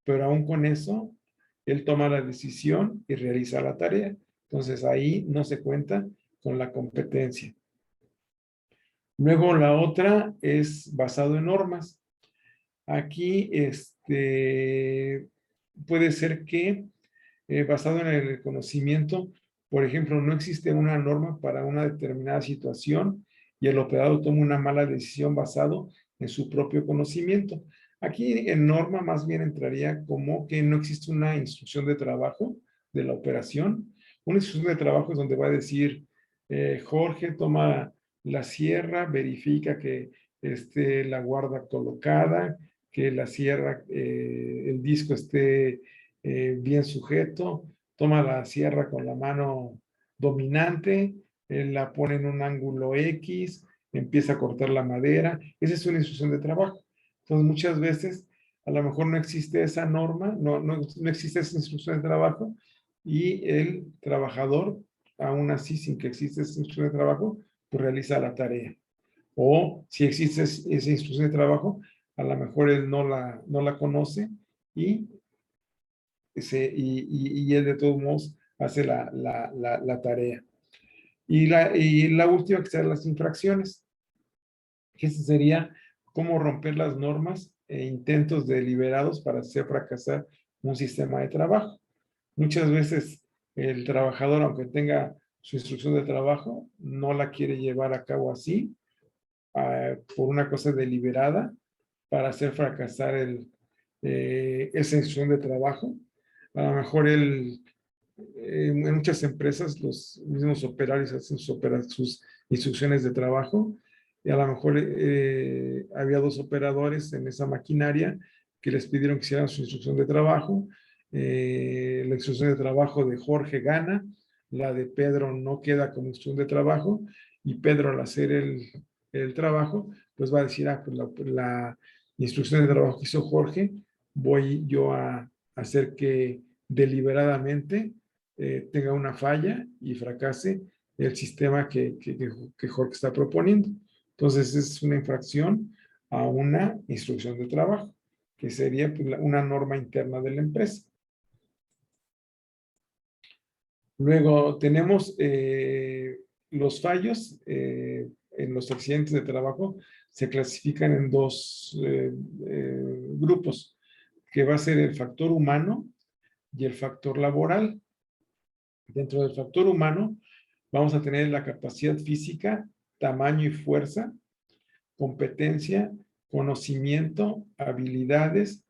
pero aún con eso, él toma la decisión y realiza la tarea. Entonces ahí no se cuenta con la competencia. Luego la otra es basado en normas. Aquí puede ser que basado en el conocimiento, por ejemplo, no existe una norma para una determinada situación y el operador toma una mala decisión basado en su propio conocimiento. Aquí en norma más bien entraría como que no existe una instrucción de trabajo de la operación. Una instrucción de trabajo es donde va a decir, Jorge toma la sierra, verifica que esté la guarda colocada, que la sierra, el disco esté bien sujeto, toma la sierra con la mano dominante, la pone en un ángulo X, empieza a cortar la madera. Esa es una instrucción de trabajo. Entonces, muchas veces, a lo mejor no existe esa norma, no existe esa instrucción de trabajo, y el trabajador, aún así, sin que exista esa instrucción de trabajo, pues realiza la tarea. O si existe esa instrucción de trabajo, a lo mejor él no la conoce y, y él de todos modos hace la tarea. Y la última, que serían las infracciones, que sería cómo romper las normas e intentos deliberados para hacer fracasar un sistema de trabajo. Muchas veces el trabajador, aunque tenga su instrucción de trabajo, no la quiere llevar a cabo así, por una cosa deliberada, para hacer fracasar esa instrucción de trabajo. A lo mejor en muchas empresas los mismos operarios hacen sus instrucciones de trabajo, y a lo mejor había dos operadores en esa maquinaria que les pidieron que hicieran su instrucción de trabajo. La instrucción de trabajo de Jorge gana, la de Pedro no queda como instrucción de trabajo, y Pedro, al hacer el trabajo, pues va a decir, pues la instrucción de trabajo que hizo Jorge, voy yo a hacer que deliberadamente tenga una falla y fracase el sistema que Jorge está proponiendo. Entonces, es una infracción a una instrucción de trabajo, que sería pues, una norma interna de la empresa. Luego tenemos los fallos en los accidentes de trabajo. Se clasifican en dos grupos, que va a ser el factor humano y el factor laboral. Dentro del factor humano vamos a tener la capacidad física, tamaño y fuerza, competencia, conocimiento, habilidades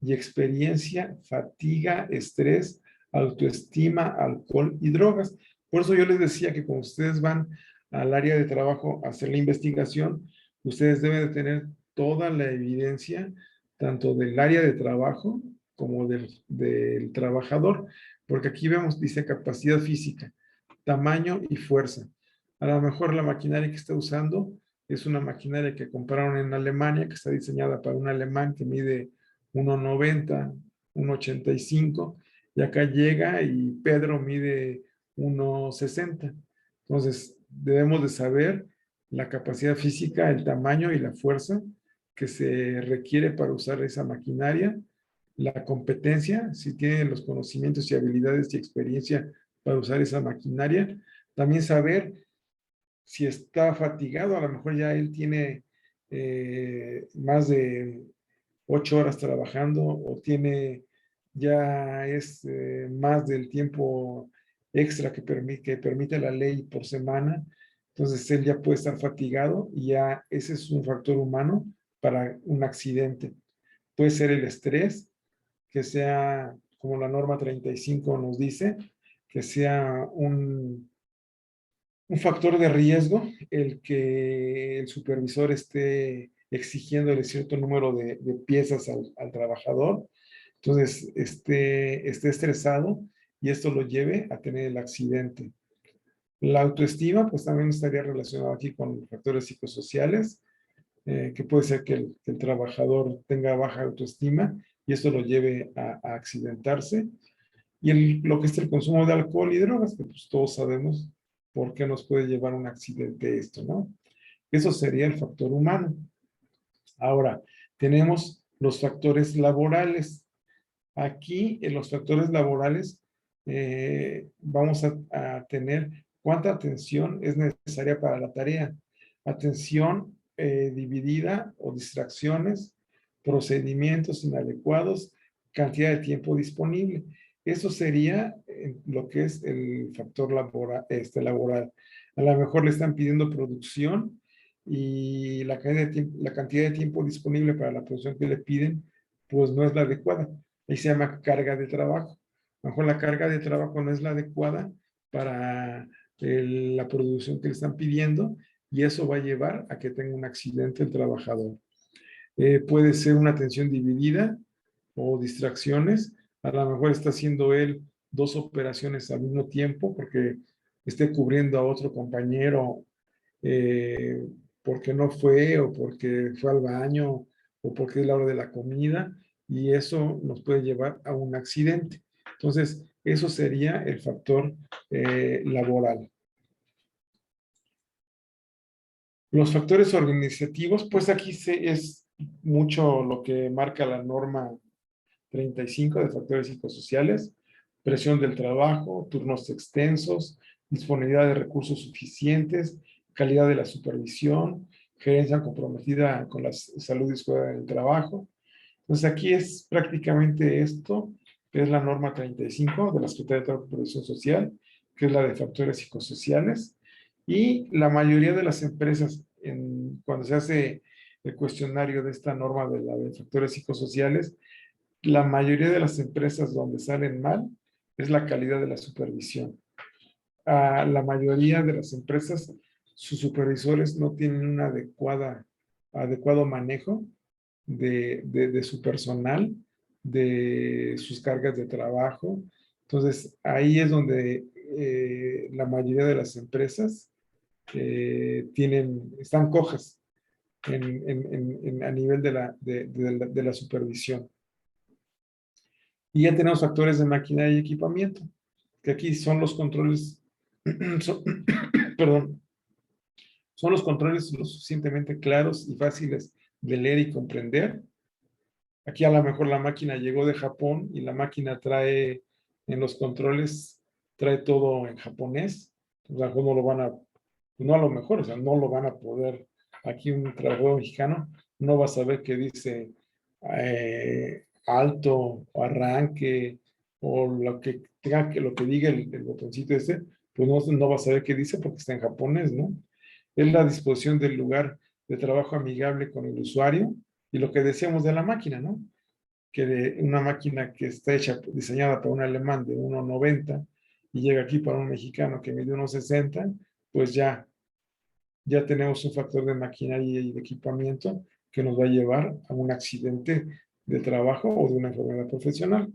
y experiencia, fatiga, estrés, autoestima, alcohol y drogas. Por eso yo les decía que cuando ustedes van al área de trabajo a hacer la investigación, ustedes deben de tener toda la evidencia, tanto del área de trabajo como del trabajador, porque aquí vemos, dice capacidad física, tamaño y fuerza. A lo mejor la maquinaria que está usando es una maquinaria que compraron en Alemania, que está diseñada para un alemán que mide 1,90, 1,85, y acá llega y Pedro mide 1,60. Entonces, debemos de saber la capacidad física, el tamaño y la fuerza que se requiere para usar esa maquinaria, la competencia, si tiene los conocimientos y habilidades y experiencia para usar esa maquinaria. También saber si está fatigado, a lo mejor ya él tiene más de 8 horas trabajando, o tiene ya es más del tiempo extra que permite la ley por semana. Entonces él ya puede estar fatigado, y ya ese es un factor humano para un accidente. Puede ser el estrés, que sea, como la norma 35 nos dice, que sea un factor de riesgo el que el supervisor esté exigiéndole cierto número de piezas al trabajador. Entonces, esté estresado y esto lo lleve a tener el accidente. La autoestima, pues también estaría relacionada aquí con factores psicosociales, que puede ser que el trabajador tenga baja autoestima y esto lo lleve a accidentarse. Y lo que es el consumo de alcohol y drogas, que pues todos sabemos por qué nos puede llevar a un accidente esto, ¿no? Eso sería el factor humano. Ahora, tenemos los factores laborales. Aquí, en los factores laborales, vamos a tener cuánta atención es necesaria para la tarea. Atención dividida o distracciones, procedimientos inadecuados, cantidad de tiempo disponible. Eso sería lo que es el factor laboral. A lo mejor le están pidiendo producción y la cantidad de tiempo disponible para la producción que le piden, pues no es la adecuada. Ahí se llama carga de trabajo. A lo mejor la carga de trabajo no es la adecuada para la producción que le están pidiendo y eso va a llevar a que tenga un accidente el trabajador. Puede ser una atención dividida o distracciones. A lo mejor está haciendo él dos operaciones al mismo tiempo porque esté cubriendo a otro compañero eh, porque no fue o porque fue al baño o porque es la hora de la comida y eso nos puede llevar a un accidente. Entonces, eso sería el factor laboral. Los factores organizativos, pues aquí es mucho lo que marca la norma 35 de factores psicosociales, presión del trabajo, turnos extensos, disponibilidad de recursos suficientes, calidad de la supervisión, gerencia comprometida con la salud y seguridad del trabajo. Entonces aquí es prácticamente esto, que es la norma 35 de la Secretaría de Trabajo y Previsión Social, que es la de factores psicosociales, y la mayoría de las empresas, cuando se hace el cuestionario de esta norma de la de factores psicosociales, la mayoría de las empresas donde salen mal es la calidad de la supervisión. La mayoría de las empresas, sus supervisores no tienen un adecuado manejo de su personal, de sus cargas de trabajo. Entonces, ahí es donde la mayoría de las empresas están cojas a nivel de la supervisión. Y ya tenemos factores de maquinaria y equipamiento, que aquí son los controles, son, perdón, son los controles lo suficientemente claros y fáciles de leer y comprender. Aquí a lo mejor la máquina llegó de Japón y la máquina trae en los controles, trae todo en japonés. O sea, no lo van a, no a lo mejor, o sea, no lo van a poder, aquí un trabajador mexicano no va a saber qué dice alto o arranque o lo que tenga que lo que diga el botoncito ese, pues no va a saber qué dice porque está en japonés, ¿no? Es la disposición del lugar de trabajo amigable con el usuario y lo que decíamos de la máquina, ¿no? Que de una máquina que está diseñada para un alemán de 1,90 y llega aquí para un mexicano que mide 1,60, pues ya tenemos un factor de maquinaria y de equipamiento que nos va a llevar a un accidente de trabajo o de una enfermedad profesional.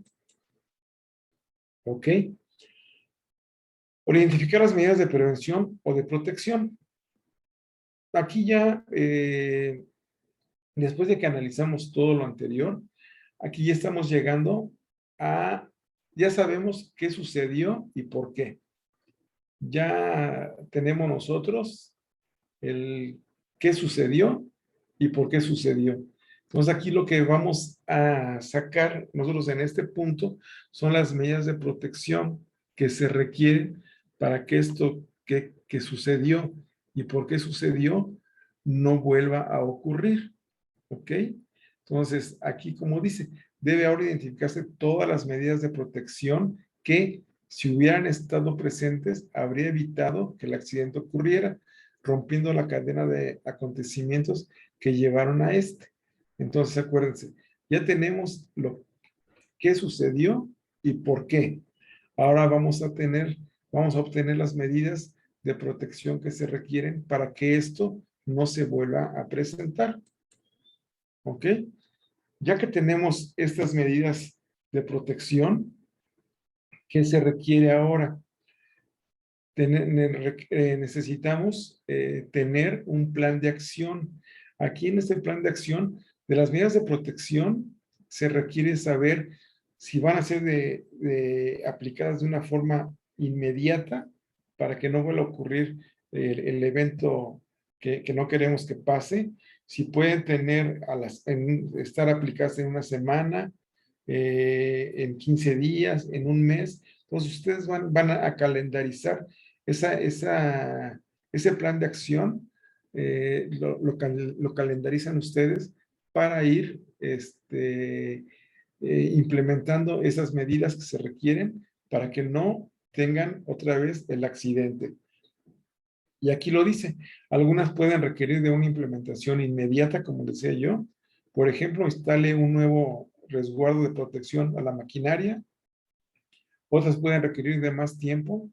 ¿Ok? Por identificar las medidas de prevención o de protección. Aquí ya, después de que analizamos todo lo anterior, aquí ya estamos llegando ya sabemos qué sucedió y por qué. Ya tenemos nosotros el qué sucedió y por qué sucedió. Entonces aquí lo que vamos a sacar nosotros en este punto son las medidas de protección que se requieren para que esto que sucedió y por qué sucedió no vuelva a ocurrir. ¿Ok? Entonces aquí como dice, debe ahora identificarse todas las medidas de protección que si hubieran estado presentes habría evitado que el accidente ocurriera rompiendo la cadena de acontecimientos que llevaron a este. Entonces, acuérdense, ya tenemos lo que sucedió y por qué. Ahora vamos a obtener las medidas de protección que se requieren para que esto no se vuelva a presentar. ¿Ok? Ya que tenemos estas medidas de protección, ¿qué se requiere ahora? Necesitamos tener un plan de acción. Aquí en este plan de acción, de las medidas de protección, se requiere saber si van a ser aplicadas de una forma inmediata para que no vuelva a ocurrir el evento que no queremos que pase, si pueden estar aplicadas en una semana, en 15 días, en un mes. Entonces ustedes van a calendarizar ese plan de acción, lo calendarizan ustedes para ir implementando esas medidas que se requieren para que no tengan otra vez el accidente. Y aquí lo dice, algunas pueden requerir de una implementación inmediata, como decía yo. Por ejemplo, instale un nuevo resguardo de protección a la maquinaria. Otras pueden requerir de más tiempo.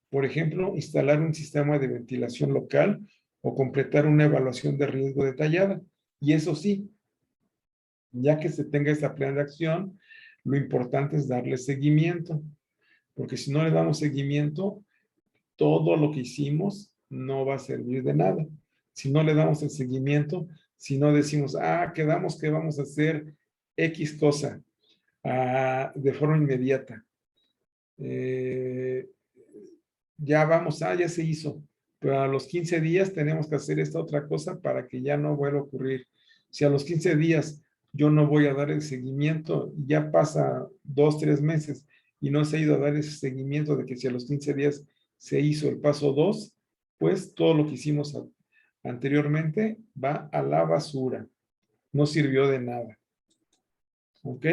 Por ejemplo, instalar un sistema de ventilación local o completar una evaluación de riesgo detallada. Y eso sí, ya que se tenga esta plan de acción, lo importante es darle seguimiento, porque si no le damos seguimiento, todo lo que hicimos no va a servir de nada. Si no le damos el seguimiento, si no decimos, quedamos que vamos a hacer X cosa de forma inmediata. Ya vamos, ya se hizo, pero a los 15 días tenemos que hacer esta otra cosa para que ya no vuelva a ocurrir. Si a los 15 días yo no voy a dar el seguimiento, ya pasa 2, 3 meses y no se ha ido a dar ese seguimiento de que si a los 15 días se hizo el paso 2, pues todo lo que hicimos anteriormente va a la basura. No sirvió de nada. ¿Ok?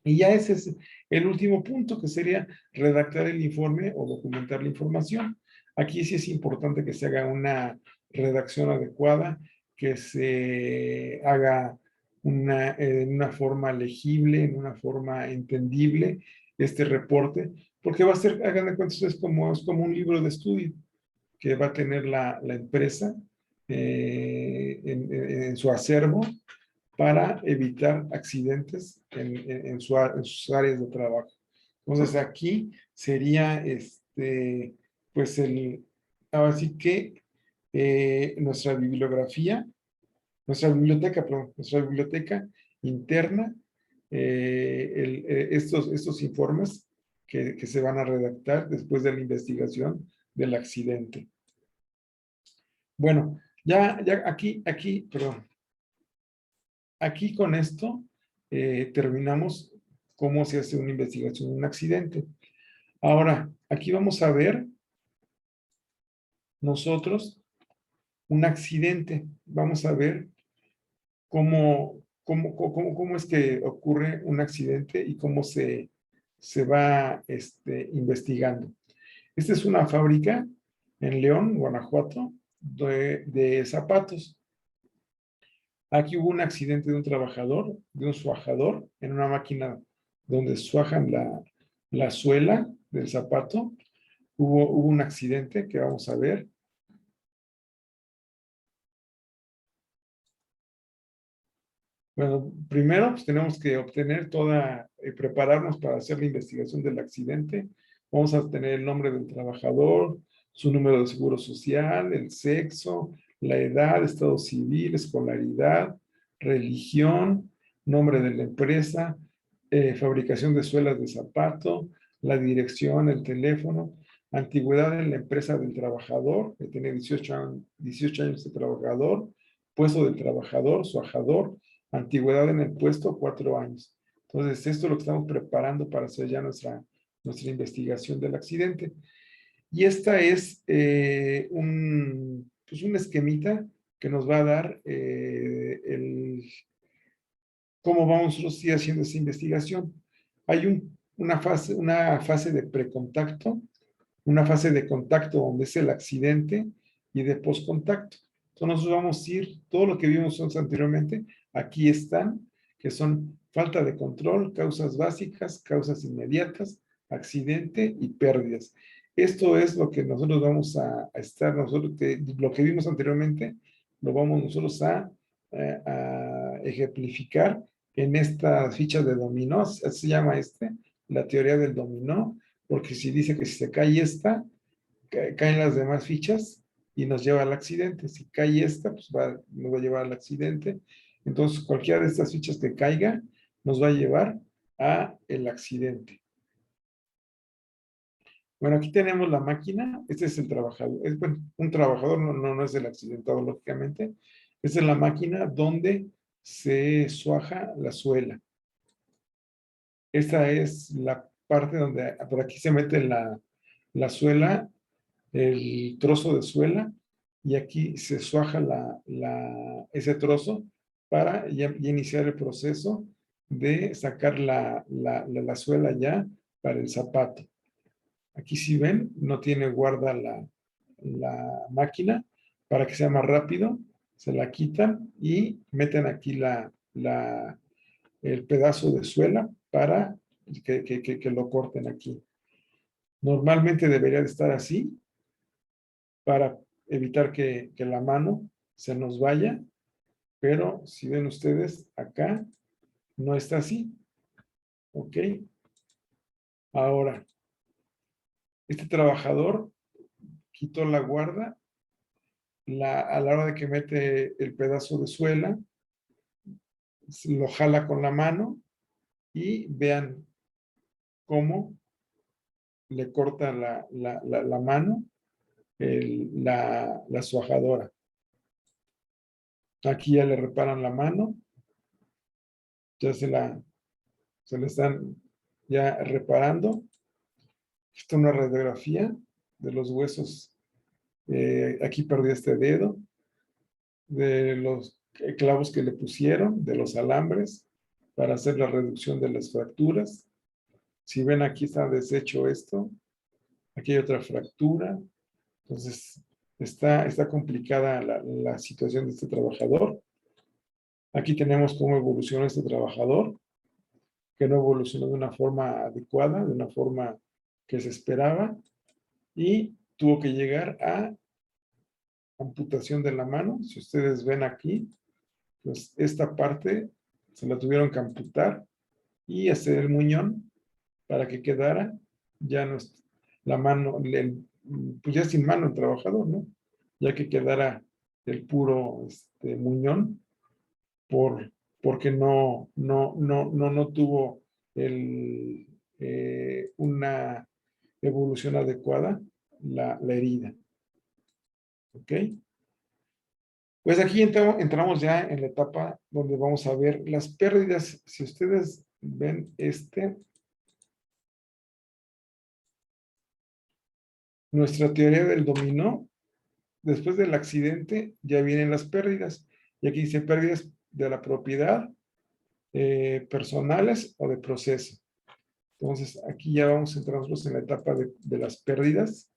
Y ya ese es el último punto, que sería redactar el informe o documentar la información. Aquí sí es importante que se haga una redacción adecuada, que se haga en una forma legible, en una forma entendible este reporte, porque va a ser, hagan de cuenta, es como un libro de estudio que va a tener la empresa en su acervo para evitar accidentes en sus áreas de trabajo. Entonces aquí sería pues ahora sí que nuestra biblioteca interna, estos informes que se van a redactar después de la investigación del accidente. Bueno, ya perdón. Aquí con esto terminamos cómo se hace una investigación de un accidente. Ahora, aquí vamos a ver nosotros un accidente. Vamos a ver cómo es que ocurre un accidente y cómo se va investigando. Esta es una fábrica en León, Guanajuato, de zapatos. Aquí hubo un accidente de un trabajador, de un suajador, en una máquina donde suajan la suela del zapato. Hubo un accidente que vamos a ver. Bueno, primero pues, tenemos que obtener prepararnos para hacer la investigación del accidente. Vamos a obtener el nombre del trabajador, su número de seguro social, el sexo, la edad, estado civil, escolaridad, religión, nombre de la empresa, fabricación de suelas de zapato, la dirección, el teléfono, antigüedad en la empresa del trabajador, que tiene 18 años de trabajador, puesto del trabajador, su ajador, antigüedad en el puesto, 4 años. Entonces, esto es lo que estamos preparando para hacer ya nuestra investigación del accidente. Y esta es pues un esquemita que nos va a dar cómo vamos nosotros a ir haciendo esa investigación. Hay una fase de precontacto, una fase de contacto donde es el accidente y de postcontacto. Entonces nosotros vamos a ir, todo lo que vimos anteriormente, aquí están, que son falta de control, causas básicas, causas inmediatas, accidente y pérdidas. Esto es lo que nosotros vamos a estar, lo que vimos anteriormente, lo vamos nosotros a ejemplificar en esta ficha de dominó, así se llama la teoría del dominó, porque si dice que si se cae esta, caen las demás fichas y nos lleva al accidente. Si cae esta, pues nos va a llevar al accidente. Entonces, cualquiera de estas fichas que caiga nos va a llevar a el accidente. Bueno, aquí tenemos la máquina. Este es el trabajador. Bueno, un trabajador no es el accidentado, lógicamente. Esta es la máquina donde se suaja la suela. Esta es la parte donde por aquí se mete la suela, el trozo de suela, y aquí se suaja ese trozo para ya iniciar el proceso de sacar la suela ya para el zapato. Aquí si ven, no tiene guarda la máquina para que sea más rápido, se la quitan y meten aquí el pedazo de suela para que lo corten aquí. Normalmente debería de estar así para evitar que la mano se nos vaya, pero si ven ustedes acá, no está así. ¿Ok? Ahora, este trabajador quitó la guarda a la hora de que mete el pedazo de suela, lo jala con la mano y vean cómo le corta la mano la suajadora. Aquí ya le reparan la mano, ya se la están ya reparando. Esta es una radiografía de los huesos. Aquí perdí este dedo, de los clavos que le pusieron, de los alambres, para hacer la reducción de las fracturas. Si ven, aquí está deshecho esto. Aquí hay otra fractura. Entonces, está complicada la situación de este trabajador. Aquí tenemos cómo evolucionó este trabajador, que no evolucionó de una forma adecuada, de una forma que se esperaba, y tuvo que llegar a amputación de la mano. Si ustedes ven aquí, pues esta parte se la tuvieron que amputar y hacer el muñón para que quedara ya no la mano, pues ya sin mano el trabajador, ¿no? Ya que quedara el puro muñón porque no tuvo una evolución adecuada la herida. ¿Ok? Pues aquí entramos ya en la etapa donde vamos a ver las pérdidas. Si ustedes ven nuestra teoría del dominó, después del accidente ya vienen las pérdidas. Y aquí dice pérdidas de la propiedad, personales o de proceso. Entonces, aquí ya vamos a entrarnos en la etapa de las pérdidas.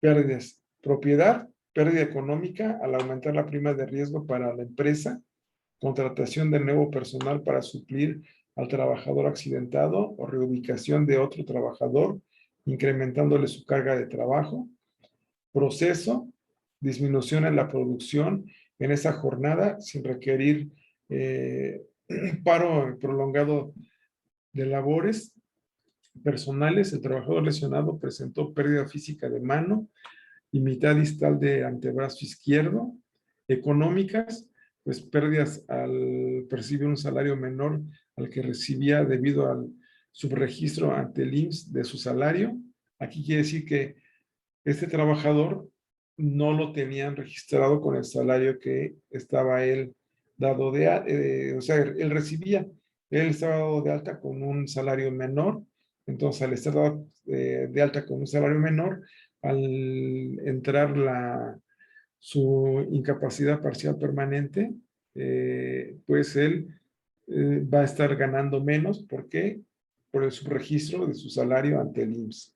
Pérdidas. Propiedad, pérdida económica al aumentar la prima de riesgo para la empresa, contratación de nuevo personal para suplir al trabajador accidentado o reubicación de otro trabajador, incrementándole su carga de trabajo. Proceso, disminución en la producción en esa jornada sin requerir paro prolongado de labores personales. El trabajador lesionado presentó pérdida física de mano y mitad distal de antebrazo izquierdo. Económicas, pues pérdidas al percibir un salario menor al que recibía debido al subregistro ante el IMSS de su salario. Aquí quiere decir que este trabajador no lo tenían registrado con el salario que estaba él dado o sea, él recibía, él estaba dado de alta con un salario menor. Entonces, al estar dado de alta con un salario menor, al entrar su incapacidad parcial permanente, pues él va a estar ganando menos. ¿Por qué? Por el subregistro de su salario ante el IMSS.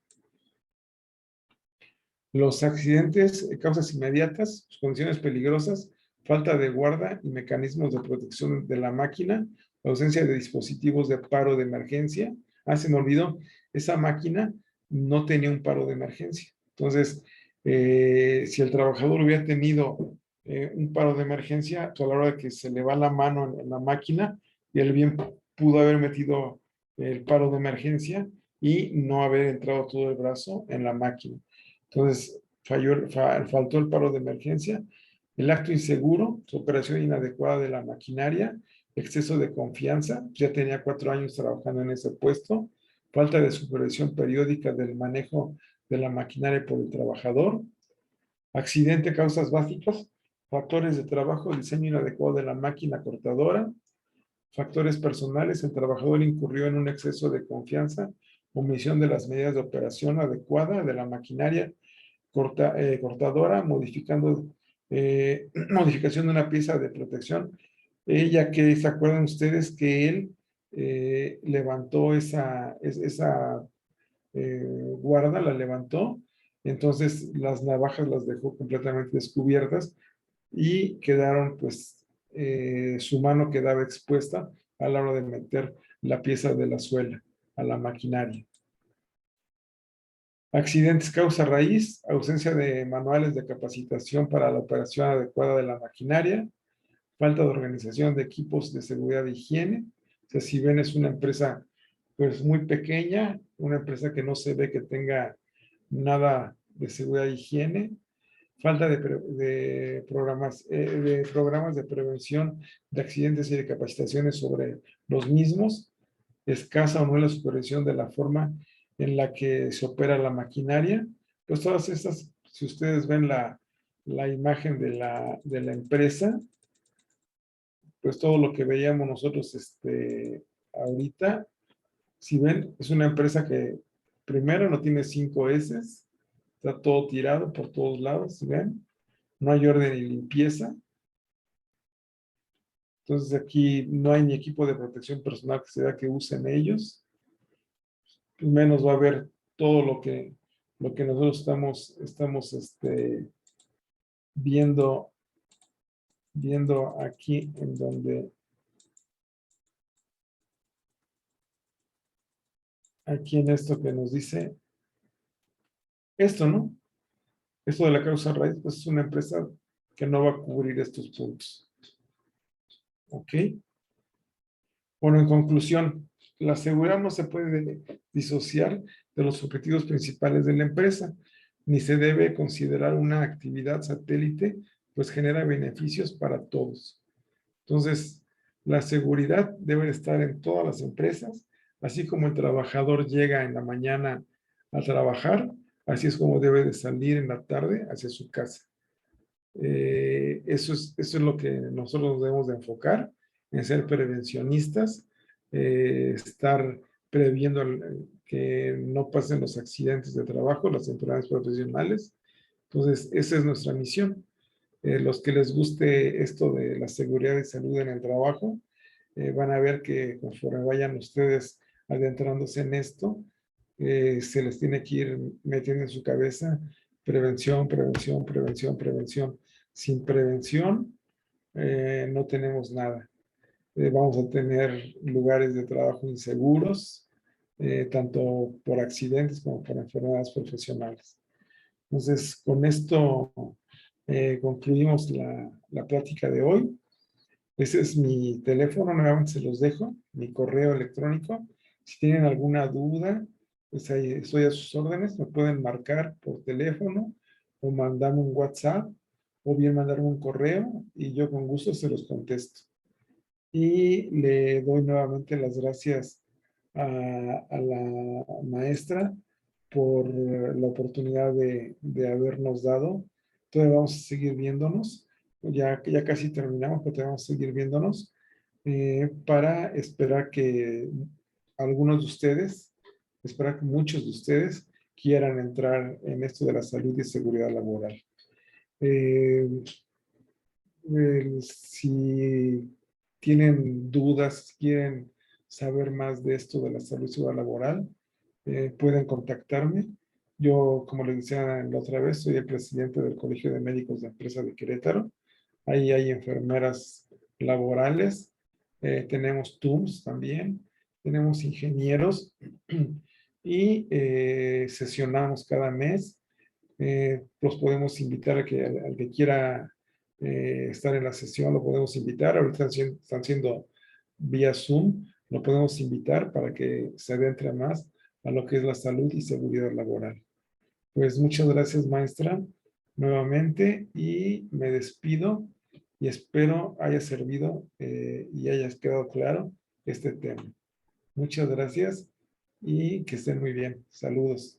Los accidentes, causas inmediatas, condiciones peligrosas, falta de guarda y mecanismos de protección de la máquina, ausencia de dispositivos de paro de emergencia. Se me olvidó, esa máquina no tenía un paro de emergencia. Entonces, si el trabajador hubiera tenido un paro de emergencia, pues a la hora de que se le va la mano en la máquina, y él bien pudo haber metido el paro de emergencia y no haber entrado todo el brazo en la máquina. Entonces, faltó el paro de emergencia, el acto inseguro, su operación inadecuada de la maquinaria, exceso de confianza, ya tenía 4 años trabajando en ese puesto, falta de supervisión periódica del manejo de la maquinaria por el trabajador, accidente, causas básicas, factores de trabajo, diseño inadecuado de la máquina cortadora, factores personales, el trabajador incurrió en un exceso de confianza, omisión de las medidas de operación adecuada de la maquinaria cortadora, modificación de una pieza de protección, ya que se acuerdan ustedes que él levantó esa guarda, la levantó Entonces las navajas las dejó completamente descubiertas y quedaron, pues, su mano quedaba expuesta a la hora de meter la pieza de la suela a la maquinaria. Accidentes causa raíz, ausencia de manuales de capacitación para la operación adecuada de la maquinaria, falta de organización de equipos de seguridad e higiene. O sea, si ven, es una empresa pues muy pequeña, una empresa que no se ve que tenga nada de seguridad e higiene, falta de programas de prevención de accidentes y de capacitaciones sobre los mismos, escasa o nula supervisión de la forma en la que se opera la maquinaria. Pues todas estas, si ustedes ven la imagen de la empresa, pues todo lo que veíamos nosotros ahorita, si ven, es una empresa que primero no tiene 5 S, está todo tirado por todos lados, si ven, no hay orden y limpieza. Entonces aquí no hay ni equipo de protección personal que se vea que usen ellos, menos va a haber todo lo que nosotros estamos viendo, viendo aquí en donde, aquí en esto que nos dice esto, ¿no? Esto de la causa raíz, pues es una empresa que no va a cubrir estos puntos. ¿Ok? Bueno, en conclusión, la seguridad no se puede disociar de los objetivos principales de la empresa, ni se debe considerar una actividad satélite, pues genera beneficios para todos. Entonces, la seguridad debe estar en todas las empresas, así como el trabajador llega en la mañana a trabajar, así es como debe de salir en la tarde hacia su casa. Eso es lo que nosotros debemos de enfocar, en ser prevencionistas, estar previendo que no pasen los accidentes de trabajo, las enfermedades profesionales. Entonces, esa es nuestra misión. Los que les guste esto de la seguridad y salud en el trabajo, van a ver que conforme vayan ustedes adentrándose en esto, se les tiene que ir metiendo en su cabeza prevención, prevención, prevención, prevención. Sin prevención, no tenemos nada. Vamos a tener lugares de trabajo inseguros, tanto por accidentes como por enfermedades profesionales. Entonces, con esto concluimos la plática de hoy. Ese es mi teléfono, nuevamente se los dejo, mi correo electrónico. Si tienen alguna duda, pues ahí estoy a sus órdenes, me pueden marcar por teléfono o mandarme un WhatsApp o bien mandarme un correo y yo con gusto se los contesto. Y le doy nuevamente las gracias a la maestra por la oportunidad de habernos dado. Todavía vamos a seguir viéndonos, ya casi terminamos, pero todavía vamos a seguir viéndonos para esperar que algunos de ustedes, esperar que muchos de ustedes quieran entrar en esto de la salud y seguridad laboral. Eh, si tienen dudas, quieren saber más de esto de la salud y seguridad laboral, pueden contactarme. Yo, como les decía la otra vez, soy el presidente del Colegio de Médicos de Empresa de Querétaro. Ahí hay enfermeras laborales, tenemos TUMS también, tenemos ingenieros y sesionamos cada mes. Los podemos invitar a que al que quiera estar en la sesión, lo podemos invitar. Ahorita están siendo vía Zoom, lo podemos invitar para que se adentre más a lo que es la salud y seguridad laboral. Pues muchas gracias, maestra, nuevamente, y me despido y espero haya servido y haya quedado claro este tema. Muchas gracias y que estén muy bien. Saludos.